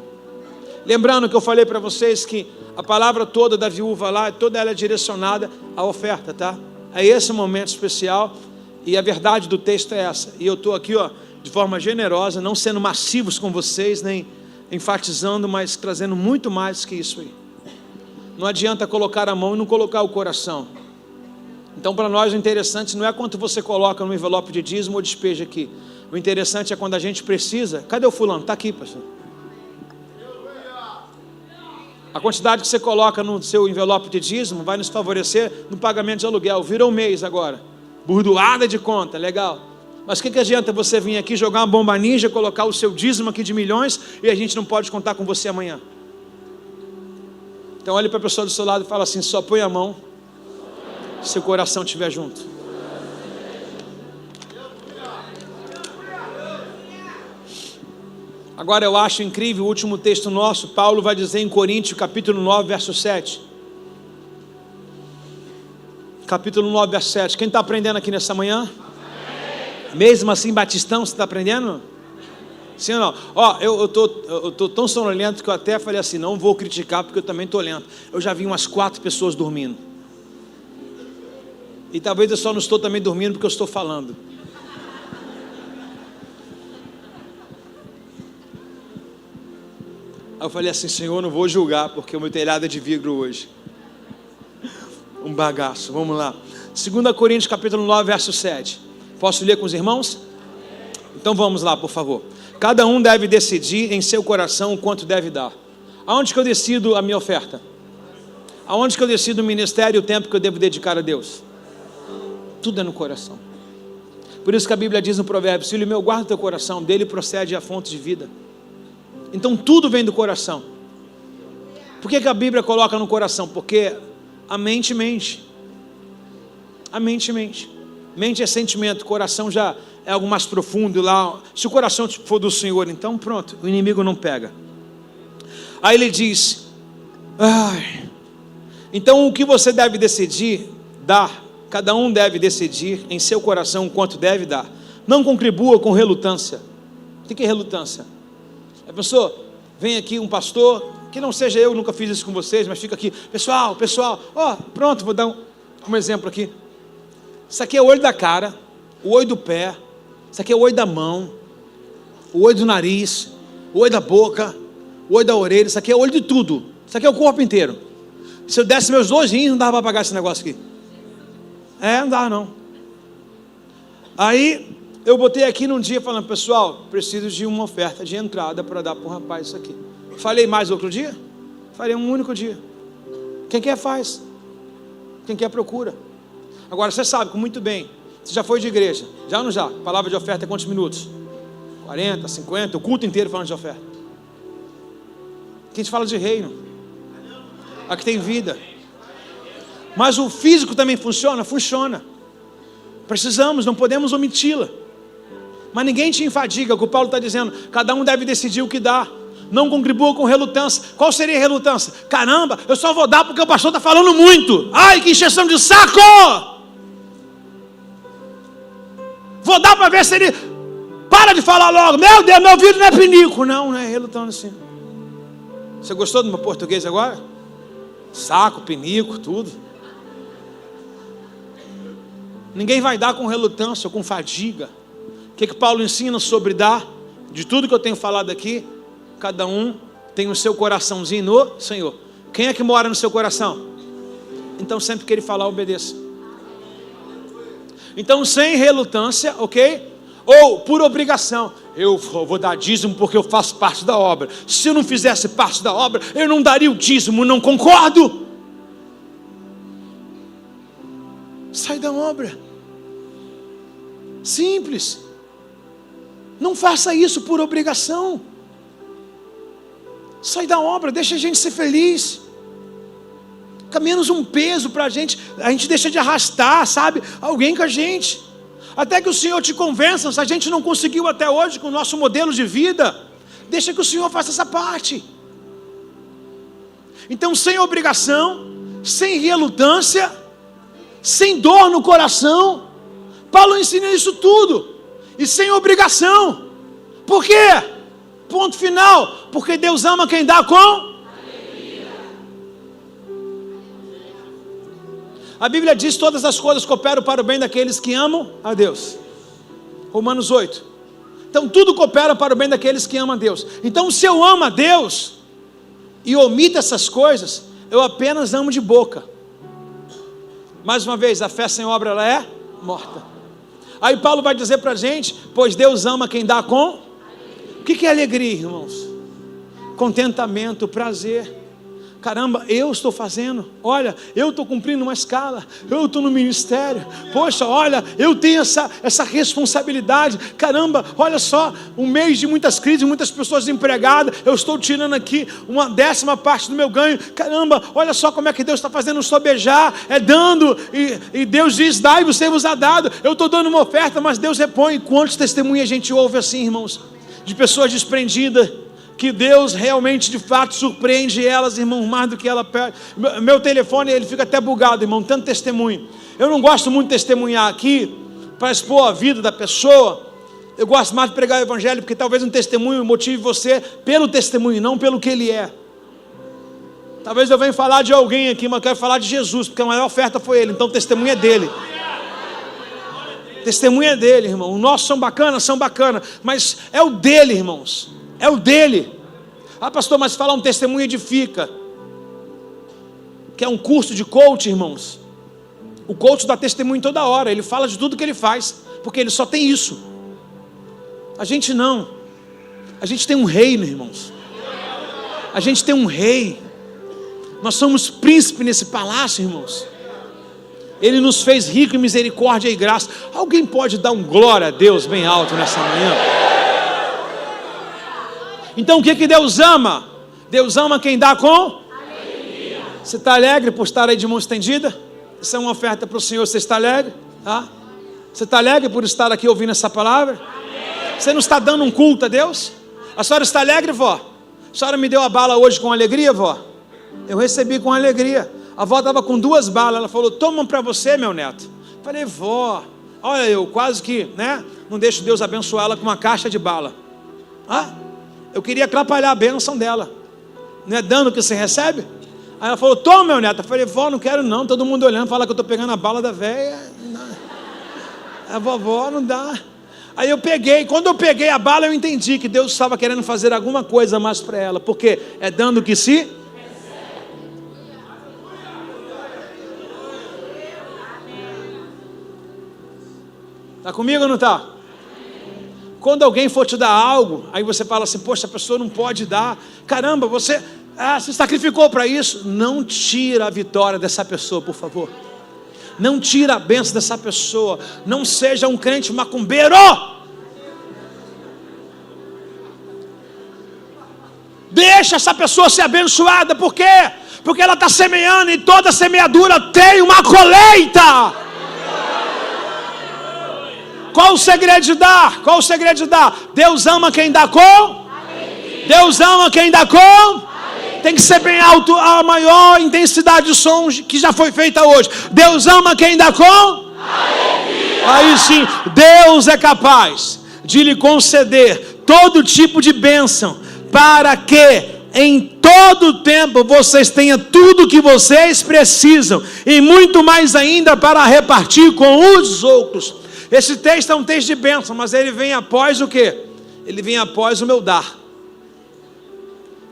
Lembrando que eu falei para vocês que a palavra toda da viúva lá, toda ela é direcionada à oferta, tá? É esse momento especial, e a verdade do texto é essa. E eu estou aqui, ó, de forma generosa, não sendo massivos com vocês, nem enfatizando, mas trazendo muito mais que isso aí. Não adianta colocar a mão e não colocar o coração. Então, para nós, o interessante não é quanto você coloca no envelope de dízimo ou despeja aqui. O interessante é quando a gente precisa. Cadê o fulano? Está aqui, pastor. A quantidade que você coloca no seu envelope de dízimo vai nos favorecer no pagamento de aluguel. Virou um mês agora. Burdoada de conta, legal. Mas o que adianta você vir aqui jogar uma bomba ninja, colocar o seu dízimo aqui de milhões e a gente não pode contar com você amanhã? Então olhe para a pessoa do seu lado e fala assim: só põe a mão se o coração estiver junto. Agora eu acho incrível o último texto nosso. Paulo vai dizer em Coríntios capítulo 9, verso 7. Capítulo 9, verso 7. Quem está aprendendo aqui nessa manhã? Mesmo assim, Batistão, você está aprendendo? Sim ou não? Ó, eu tô tão sonolento que eu até falei assim: não vou criticar porque eu também estou lento. Eu já vi umas 4 pessoas dormindo. E talvez eu só não estou também dormindo porque eu estou falando. Aí eu falei assim: Senhor, não vou julgar porque o meu telhado é de vidro hoje. Um bagaço, vamos lá. 2 Coríntios capítulo 9, verso 7. Posso ler com os irmãos? Então vamos lá, por favor. Cada um deve decidir em seu coração o quanto deve dar. Aonde que eu decido a minha oferta? Aonde que eu decido o ministério e o tempo que eu devo dedicar a Deus? Tudo é no coração. Por isso que a Bíblia diz no provérbio: filho meu, guarda o teu coração, dele procede a fonte de vida. Então tudo vem do coração. Por que a Bíblia coloca no coração? Porque a mente mente. A mente mente. Mente é sentimento, coração já é algo mais profundo lá. Se o coração for do Senhor, então pronto, o inimigo não pega. Aí ele diz: então o que você deve decidir, dar. Cada um deve decidir em seu coração quanto deve dar. Não contribua com relutância. O que é relutância? A pessoa vem aqui, um pastor, que não seja eu, nunca fiz isso com vocês, mas fica aqui: pessoal, ó, pronto, vou dar um exemplo aqui. Isso aqui é o olho da cara, o olho do pé, isso aqui é o olho da mão, o olho do nariz, o olho da boca, o olho da orelha, isso aqui é o olho de tudo, isso aqui é o corpo inteiro. Se eu desse meus 2 rins, não dava para pagar esse negócio aqui. Não dá não. Aí eu botei aqui num dia falando: pessoal, preciso de uma oferta de entrada para dar para o rapaz isso aqui. Falei mais outro dia? Falei um único dia. Quem quer faz, quem quer procura. Agora você sabe muito bem, você já foi de igreja, já ou não já? Palavra de oferta é quantos minutos? 40, 50, o culto inteiro falando de oferta. Aqui a gente fala de reino, aqui tem vida. Mas o físico também funciona? Funciona. Precisamos, não podemos omiti-la. Mas ninguém te enfadiga, o que o Paulo está dizendo: cada um deve decidir o que dá. Não contribua com relutância. Qual seria a relutância? Caramba, eu só vou dar porque o pastor está falando muito. Ai, que encheção de saco! Vou dar para ver se ele para de falar logo. Meu Deus, meu ouvido não é pinico. Não é relutância. Você gostou do meu português agora? Saco, pinico, tudo. Ninguém vai dar com relutância ou com fadiga. O que Paulo ensina sobre dar? De tudo que eu tenho falado aqui, cada um tem o seu coraçãozinho no Senhor. Quem é que mora no seu coração? Então sempre que ele falar, obedeça. Então sem relutância, ok? Ou por obrigação: eu vou dar dízimo porque eu faço parte da obra. Se eu não fizesse parte da obra, eu não daria o dízimo. Não concordo. Sai da obra. Simples. Não faça isso por obrigação. Sai da obra, deixa a gente ser feliz. Fica menos um peso para a gente deixa de arrastar, sabe, alguém com a gente. Até que o Senhor te convença. Se a gente não conseguiu até hoje com o nosso modelo de vida, deixa que o Senhor faça essa parte. Então, sem obrigação, sem relutância, sem dor no coração, Paulo ensina isso tudo, e sem obrigação. Por quê? Ponto final, porque Deus ama quem dá com alegria. A Bíblia diz: todas as coisas cooperam para o bem daqueles que amam a Deus. Romanos 8. Então tudo coopera para o bem daqueles que amam a Deus. Então, se eu amo a Deus e omito essas coisas, eu apenas amo de boca. Mais uma vez, a fé sem obra, ela é morta. Aí Paulo vai dizer para a gente: pois Deus ama quem dá com... O que é alegria, irmãos? Contentamento, prazer. Caramba, eu estou fazendo, olha, eu estou cumprindo uma escala, eu estou no ministério, poxa, olha, eu tenho essa responsabilidade, caramba, olha só, um mês de muitas crises, muitas pessoas desempregadas, eu estou tirando aqui 1/10 parte do meu ganho, caramba, olha só como é que Deus está fazendo sobejar, é dando, e Deus diz: dai e você vos há dado. Eu estou dando uma oferta, mas Deus repõe. Quantos testemunhos a gente ouve assim, irmãos, de pessoas desprendidas, que Deus realmente, de fato, surpreende elas, irmão, mais do que ela pede. Meu telefone, ele fica até bugado, irmão, tanto testemunho. Eu não gosto muito de testemunhar aqui, para expor a vida da pessoa. Eu gosto mais de pregar o evangelho, porque talvez um testemunho motive você pelo testemunho, não pelo que ele é. Talvez eu venha falar de alguém aqui, mas eu quero falar de Jesus, porque a maior oferta foi ele, então o testemunho é dele. Testemunho é dele, irmão. Os nossos são bacanas, mas é o dele, irmãos. É o dele. Ah, pastor, mas falar um testemunho edifica. Que é um curso de coach, irmãos. O coach dá testemunho toda hora. Ele fala de tudo que ele faz, porque ele só tem isso. A gente não. A gente tem um reino, irmãos. A gente tem um rei. Nós somos príncipe nesse palácio, irmãos. Ele nos fez rico em misericórdia e graça. Alguém pode dar um glória a Deus bem alto nessa manhã? Então o que Deus ama? Deus ama quem dá com alegria. Você está alegre por estar aí de mão estendida? Isso é uma oferta para o Senhor. Você está alegre? Tá? Você está alegre por estar aqui ouvindo essa palavra? Você não está dando um culto a Deus? A senhora está alegre, vó? A senhora me deu a bala hoje com alegria, vó? Eu recebi com alegria. A avó estava com 2 balas, ela falou: toma para você, meu neto. Falei: vó, olha, eu quase que, não deixo Deus abençoar ela com uma caixa de bala. Eu queria atrapalhar a bênção dela. Não é dano que você recebe? Aí ela falou: toma, meu neto. Eu falei: vó, não quero não, todo mundo olhando, fala que eu estou pegando a bala da velha. A vovó não dá. Aí eu peguei, quando eu peguei a bala, eu entendi que Deus estava querendo fazer alguma coisa mais para ela, porque é dando que se... Está comigo ou não está? Quando alguém for te dar algo, aí você fala assim: poxa, a pessoa não pode dar. Caramba, você se sacrificou para isso. Não tira a vitória dessa pessoa, por favor. Não tira a bênção dessa pessoa. Não seja um crente macumbeiro. Deixa essa pessoa ser abençoada. Por quê? Porque ela está semeando, e toda semeadura tem uma colheita. Qual o segredo de dar? Qual o segredo de dar? Deus ama quem dá com alegria. Deus ama quem dá com alegria. Tem que ser bem alto, a maior intensidade de som que já foi feita hoje. Deus ama quem dá com alegria. Aí sim, Deus é capaz de lhe conceder todo tipo de bênção, para que em todo tempo vocês tenham tudo o que vocês precisam, e muito mais ainda para repartir com os outros. Esse texto é um texto de bênção, mas ele vem após o quê? Ele vem após o meu dar.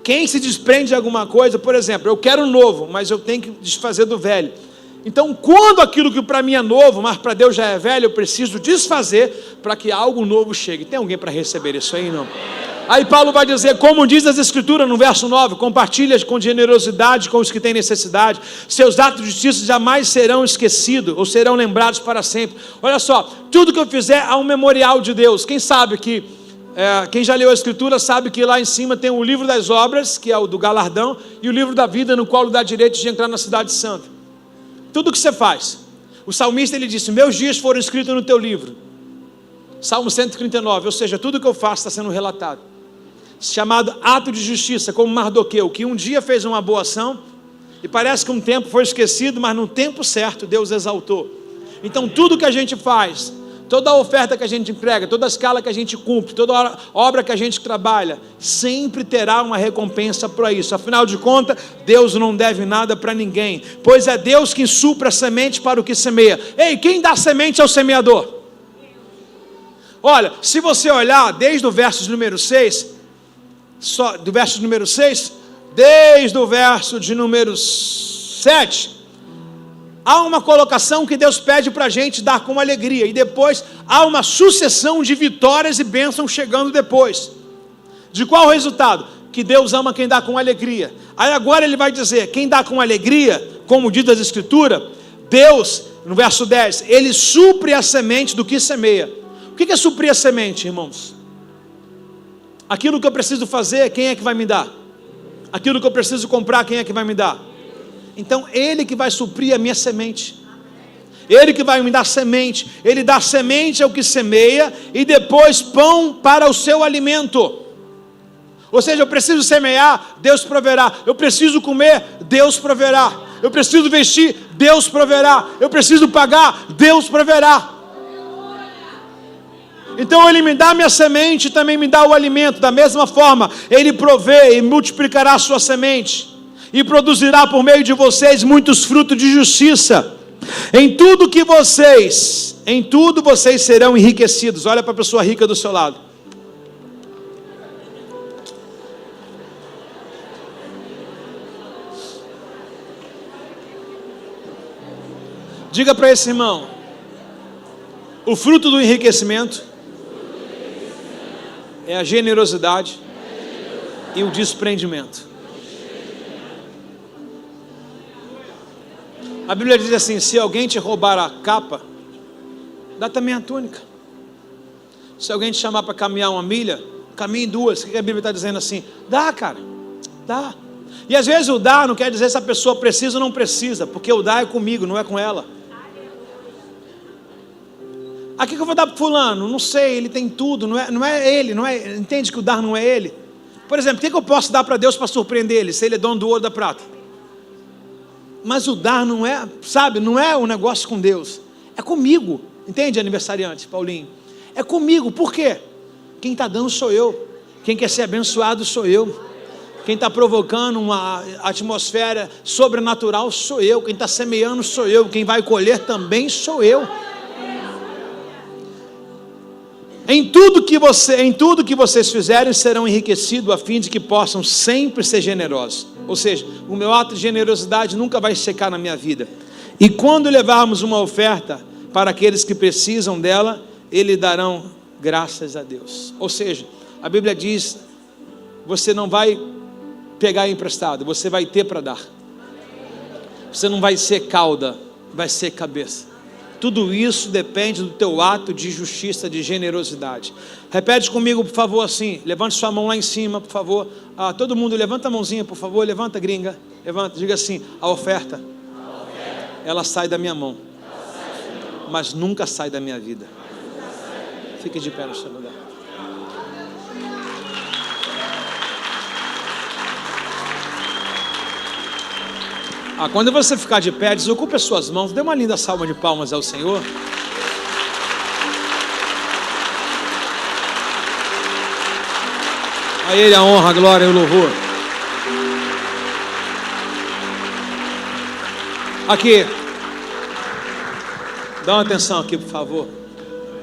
Quem se desprende de alguma coisa, por exemplo, eu quero novo, mas eu tenho que desfazer do velho. Então, quando aquilo que para mim é novo, mas para Deus já é velho, eu preciso desfazer para que algo novo chegue. Tem alguém para receber isso aí, não? Aí Paulo vai dizer, como diz as Escrituras no verso 9, compartilha com generosidade com os que têm necessidade, seus atos de justiça jamais serão esquecidos, ou serão lembrados para sempre. Olha só, tudo que eu fizer há um memorial de Deus. Quem sabe que, quem já leu a Escritura sabe que lá em cima tem o livro das obras, que é o do galardão, e o livro da vida, no qual dá direito de entrar na cidade santa. Tudo que você faz. O salmista, ele disse, meus dias foram escritos no teu livro. Salmo 139, ou seja, tudo que eu faço está sendo relatado. chamado ato de justiça, como Mardoqueu, que um dia fez uma boa ação, e parece que um tempo foi esquecido, mas no tempo certo Deus exaltou. Então tudo que a gente faz, toda a oferta que a gente entrega, toda a escala que a gente cumpre, toda obra que a gente trabalha, sempre terá uma recompensa para isso. Afinal de contas, Deus não deve nada para ninguém, pois é Deus quem supra a semente para o que semeia. Ei, quem dá semente ao semeador? Olha, se você olhar desde o verso número 6, desde o verso de número 7, há uma colocação que Deus pede para a gente dar com alegria, e depois há uma sucessão de vitórias e bênçãos chegando depois. De qual resultado? Que Deus ama quem dá com alegria. Aí agora ele vai dizer, quem dá com alegria, como diz a Escritura, Deus, no verso 10, Ele supre a semente do que semeia. O que é suprir a semente, irmãos? Aquilo que eu preciso fazer, quem é que vai me dar? Aquilo que eu preciso comprar, quem é que vai me dar? Então Ele que vai suprir a minha semente, Ele que vai me dar semente. Ele dá semente ao que semeia, e depois pão para o seu alimento. Ou seja, eu preciso semear, Deus proverá. Eu preciso comer, Deus proverá. Eu preciso vestir, Deus proverá. Eu preciso pagar, Deus proverá. Então Ele me dá a minha semente, também me dá o alimento. Da mesma forma, Ele provê e multiplicará a sua semente, e produzirá por meio de vocês muitos frutos de justiça. Em tudo vocês serão enriquecidos. Olha para a pessoa rica do seu lado. Diga para esse irmão: o fruto do enriquecimento é a generosidade e o desprendimento. A Bíblia diz assim: se alguém te roubar a capa, dá também a túnica. Se alguém te chamar para caminhar uma milha, caminhe duas. O que a Bíblia está dizendo assim? Dá, cara, dá. E às vezes o dar não quer dizer se a pessoa precisa ou não precisa, porque o dar é comigo, não é com ela. Aqui que eu vou dar para fulano? Não sei, ele tem tudo, não é ele, entende que o dar não é ele? Por exemplo, o que eu posso dar para Deus para surpreender ele, se ele é dono do ouro e da prata? Mas o dar não é, sabe, não é um negócio com Deus, é comigo, entende, aniversariante, Paulinho? É comigo, por quê? Quem está dando sou eu, quem quer ser abençoado sou eu, quem está provocando uma atmosfera sobrenatural sou eu, quem está semeando sou eu, quem vai colher também sou eu. Em tudo que vocês fizerem serão enriquecidos, a fim de que possam sempre ser generosos. Ou seja, o meu ato de generosidade nunca vai secar na minha vida. E quando levarmos uma oferta para aqueles que precisam dela, eles darão graças a Deus. Ou seja, a Bíblia diz: você não vai pegar emprestado, você vai ter para dar. Você não vai ser cauda, vai ser cabeça. Tudo isso depende do teu ato de justiça, de generosidade. Repete comigo, por favor, assim. Levante sua mão lá em cima, por favor. Todo mundo, levanta a mãozinha, por favor. Levanta, gringa. Levanta, diga assim: a oferta, ela sai da minha mão, mas nunca sai da minha vida. Fique de pé no seu lugar. Quando você ficar de pé, desocupe as suas mãos. Dê uma linda salva de palmas ao Senhor. A Ele a honra, a glória e o louvor. Aqui, dá uma atenção aqui, por favor.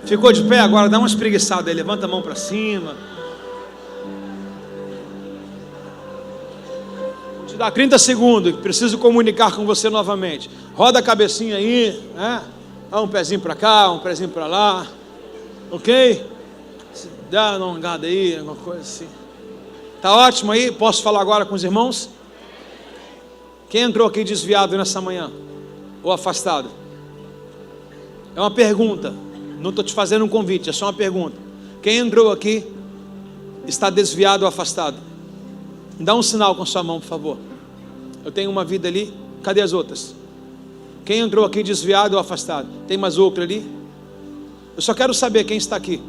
Ficou de pé? Agora dá uma espreguiçada aí. Levanta a mão para cima. Dá 30 segundos, preciso comunicar com você novamente. Roda a cabecinha aí, né? Dá um pezinho para cá, um pezinho para lá, ok? Dá uma alongada aí, alguma coisa assim. Tá ótimo aí? Posso falar agora com os irmãos? Quem entrou aqui desviado nessa manhã? Ou afastado? É uma pergunta, não estou te fazendo um convite, é só uma pergunta. Quem entrou aqui está desviado ou afastado? Dá um sinal com sua mão, por favor. Eu tenho uma vida ali. Cadê as outras? Quem entrou aqui desviado ou afastado? Tem mais outra ali? Eu só quero saber quem está aqui.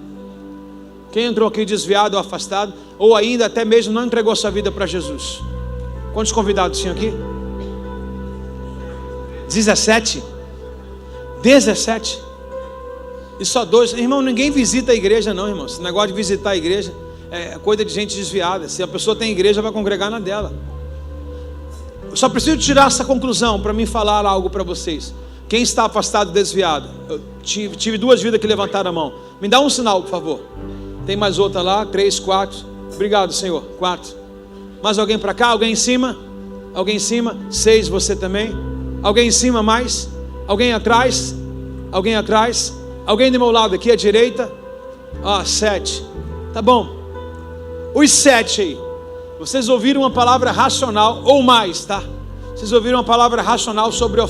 Quem entrou aqui desviado ou afastado, ou ainda até mesmo não entregou sua vida para Jesus? Quantos convidados tinham aqui? 17? 17? E só 2? Irmão, ninguém visita a igreja não, irmão. Esse negócio de visitar a igreja é coisa de gente desviada. Se a pessoa tem igreja, vai congregar na dela. Eu só preciso tirar essa conclusão para mim falar algo para vocês. Quem está afastado, desviado? Eu tive 2 vidas que levantaram a mão. Me dá um sinal, por favor. Tem mais outra lá, 3, 4. Obrigado, Senhor. 4. Mais alguém para cá? Alguém em cima? Alguém em cima? 6, você também? Alguém em cima mais? Alguém atrás? Alguém atrás? Alguém do meu lado aqui à direita? 7. Tá bom. Os 7 aí. Vocês ouviram uma palavra racional ou mais, tá? Vocês ouviram uma palavra racional sobre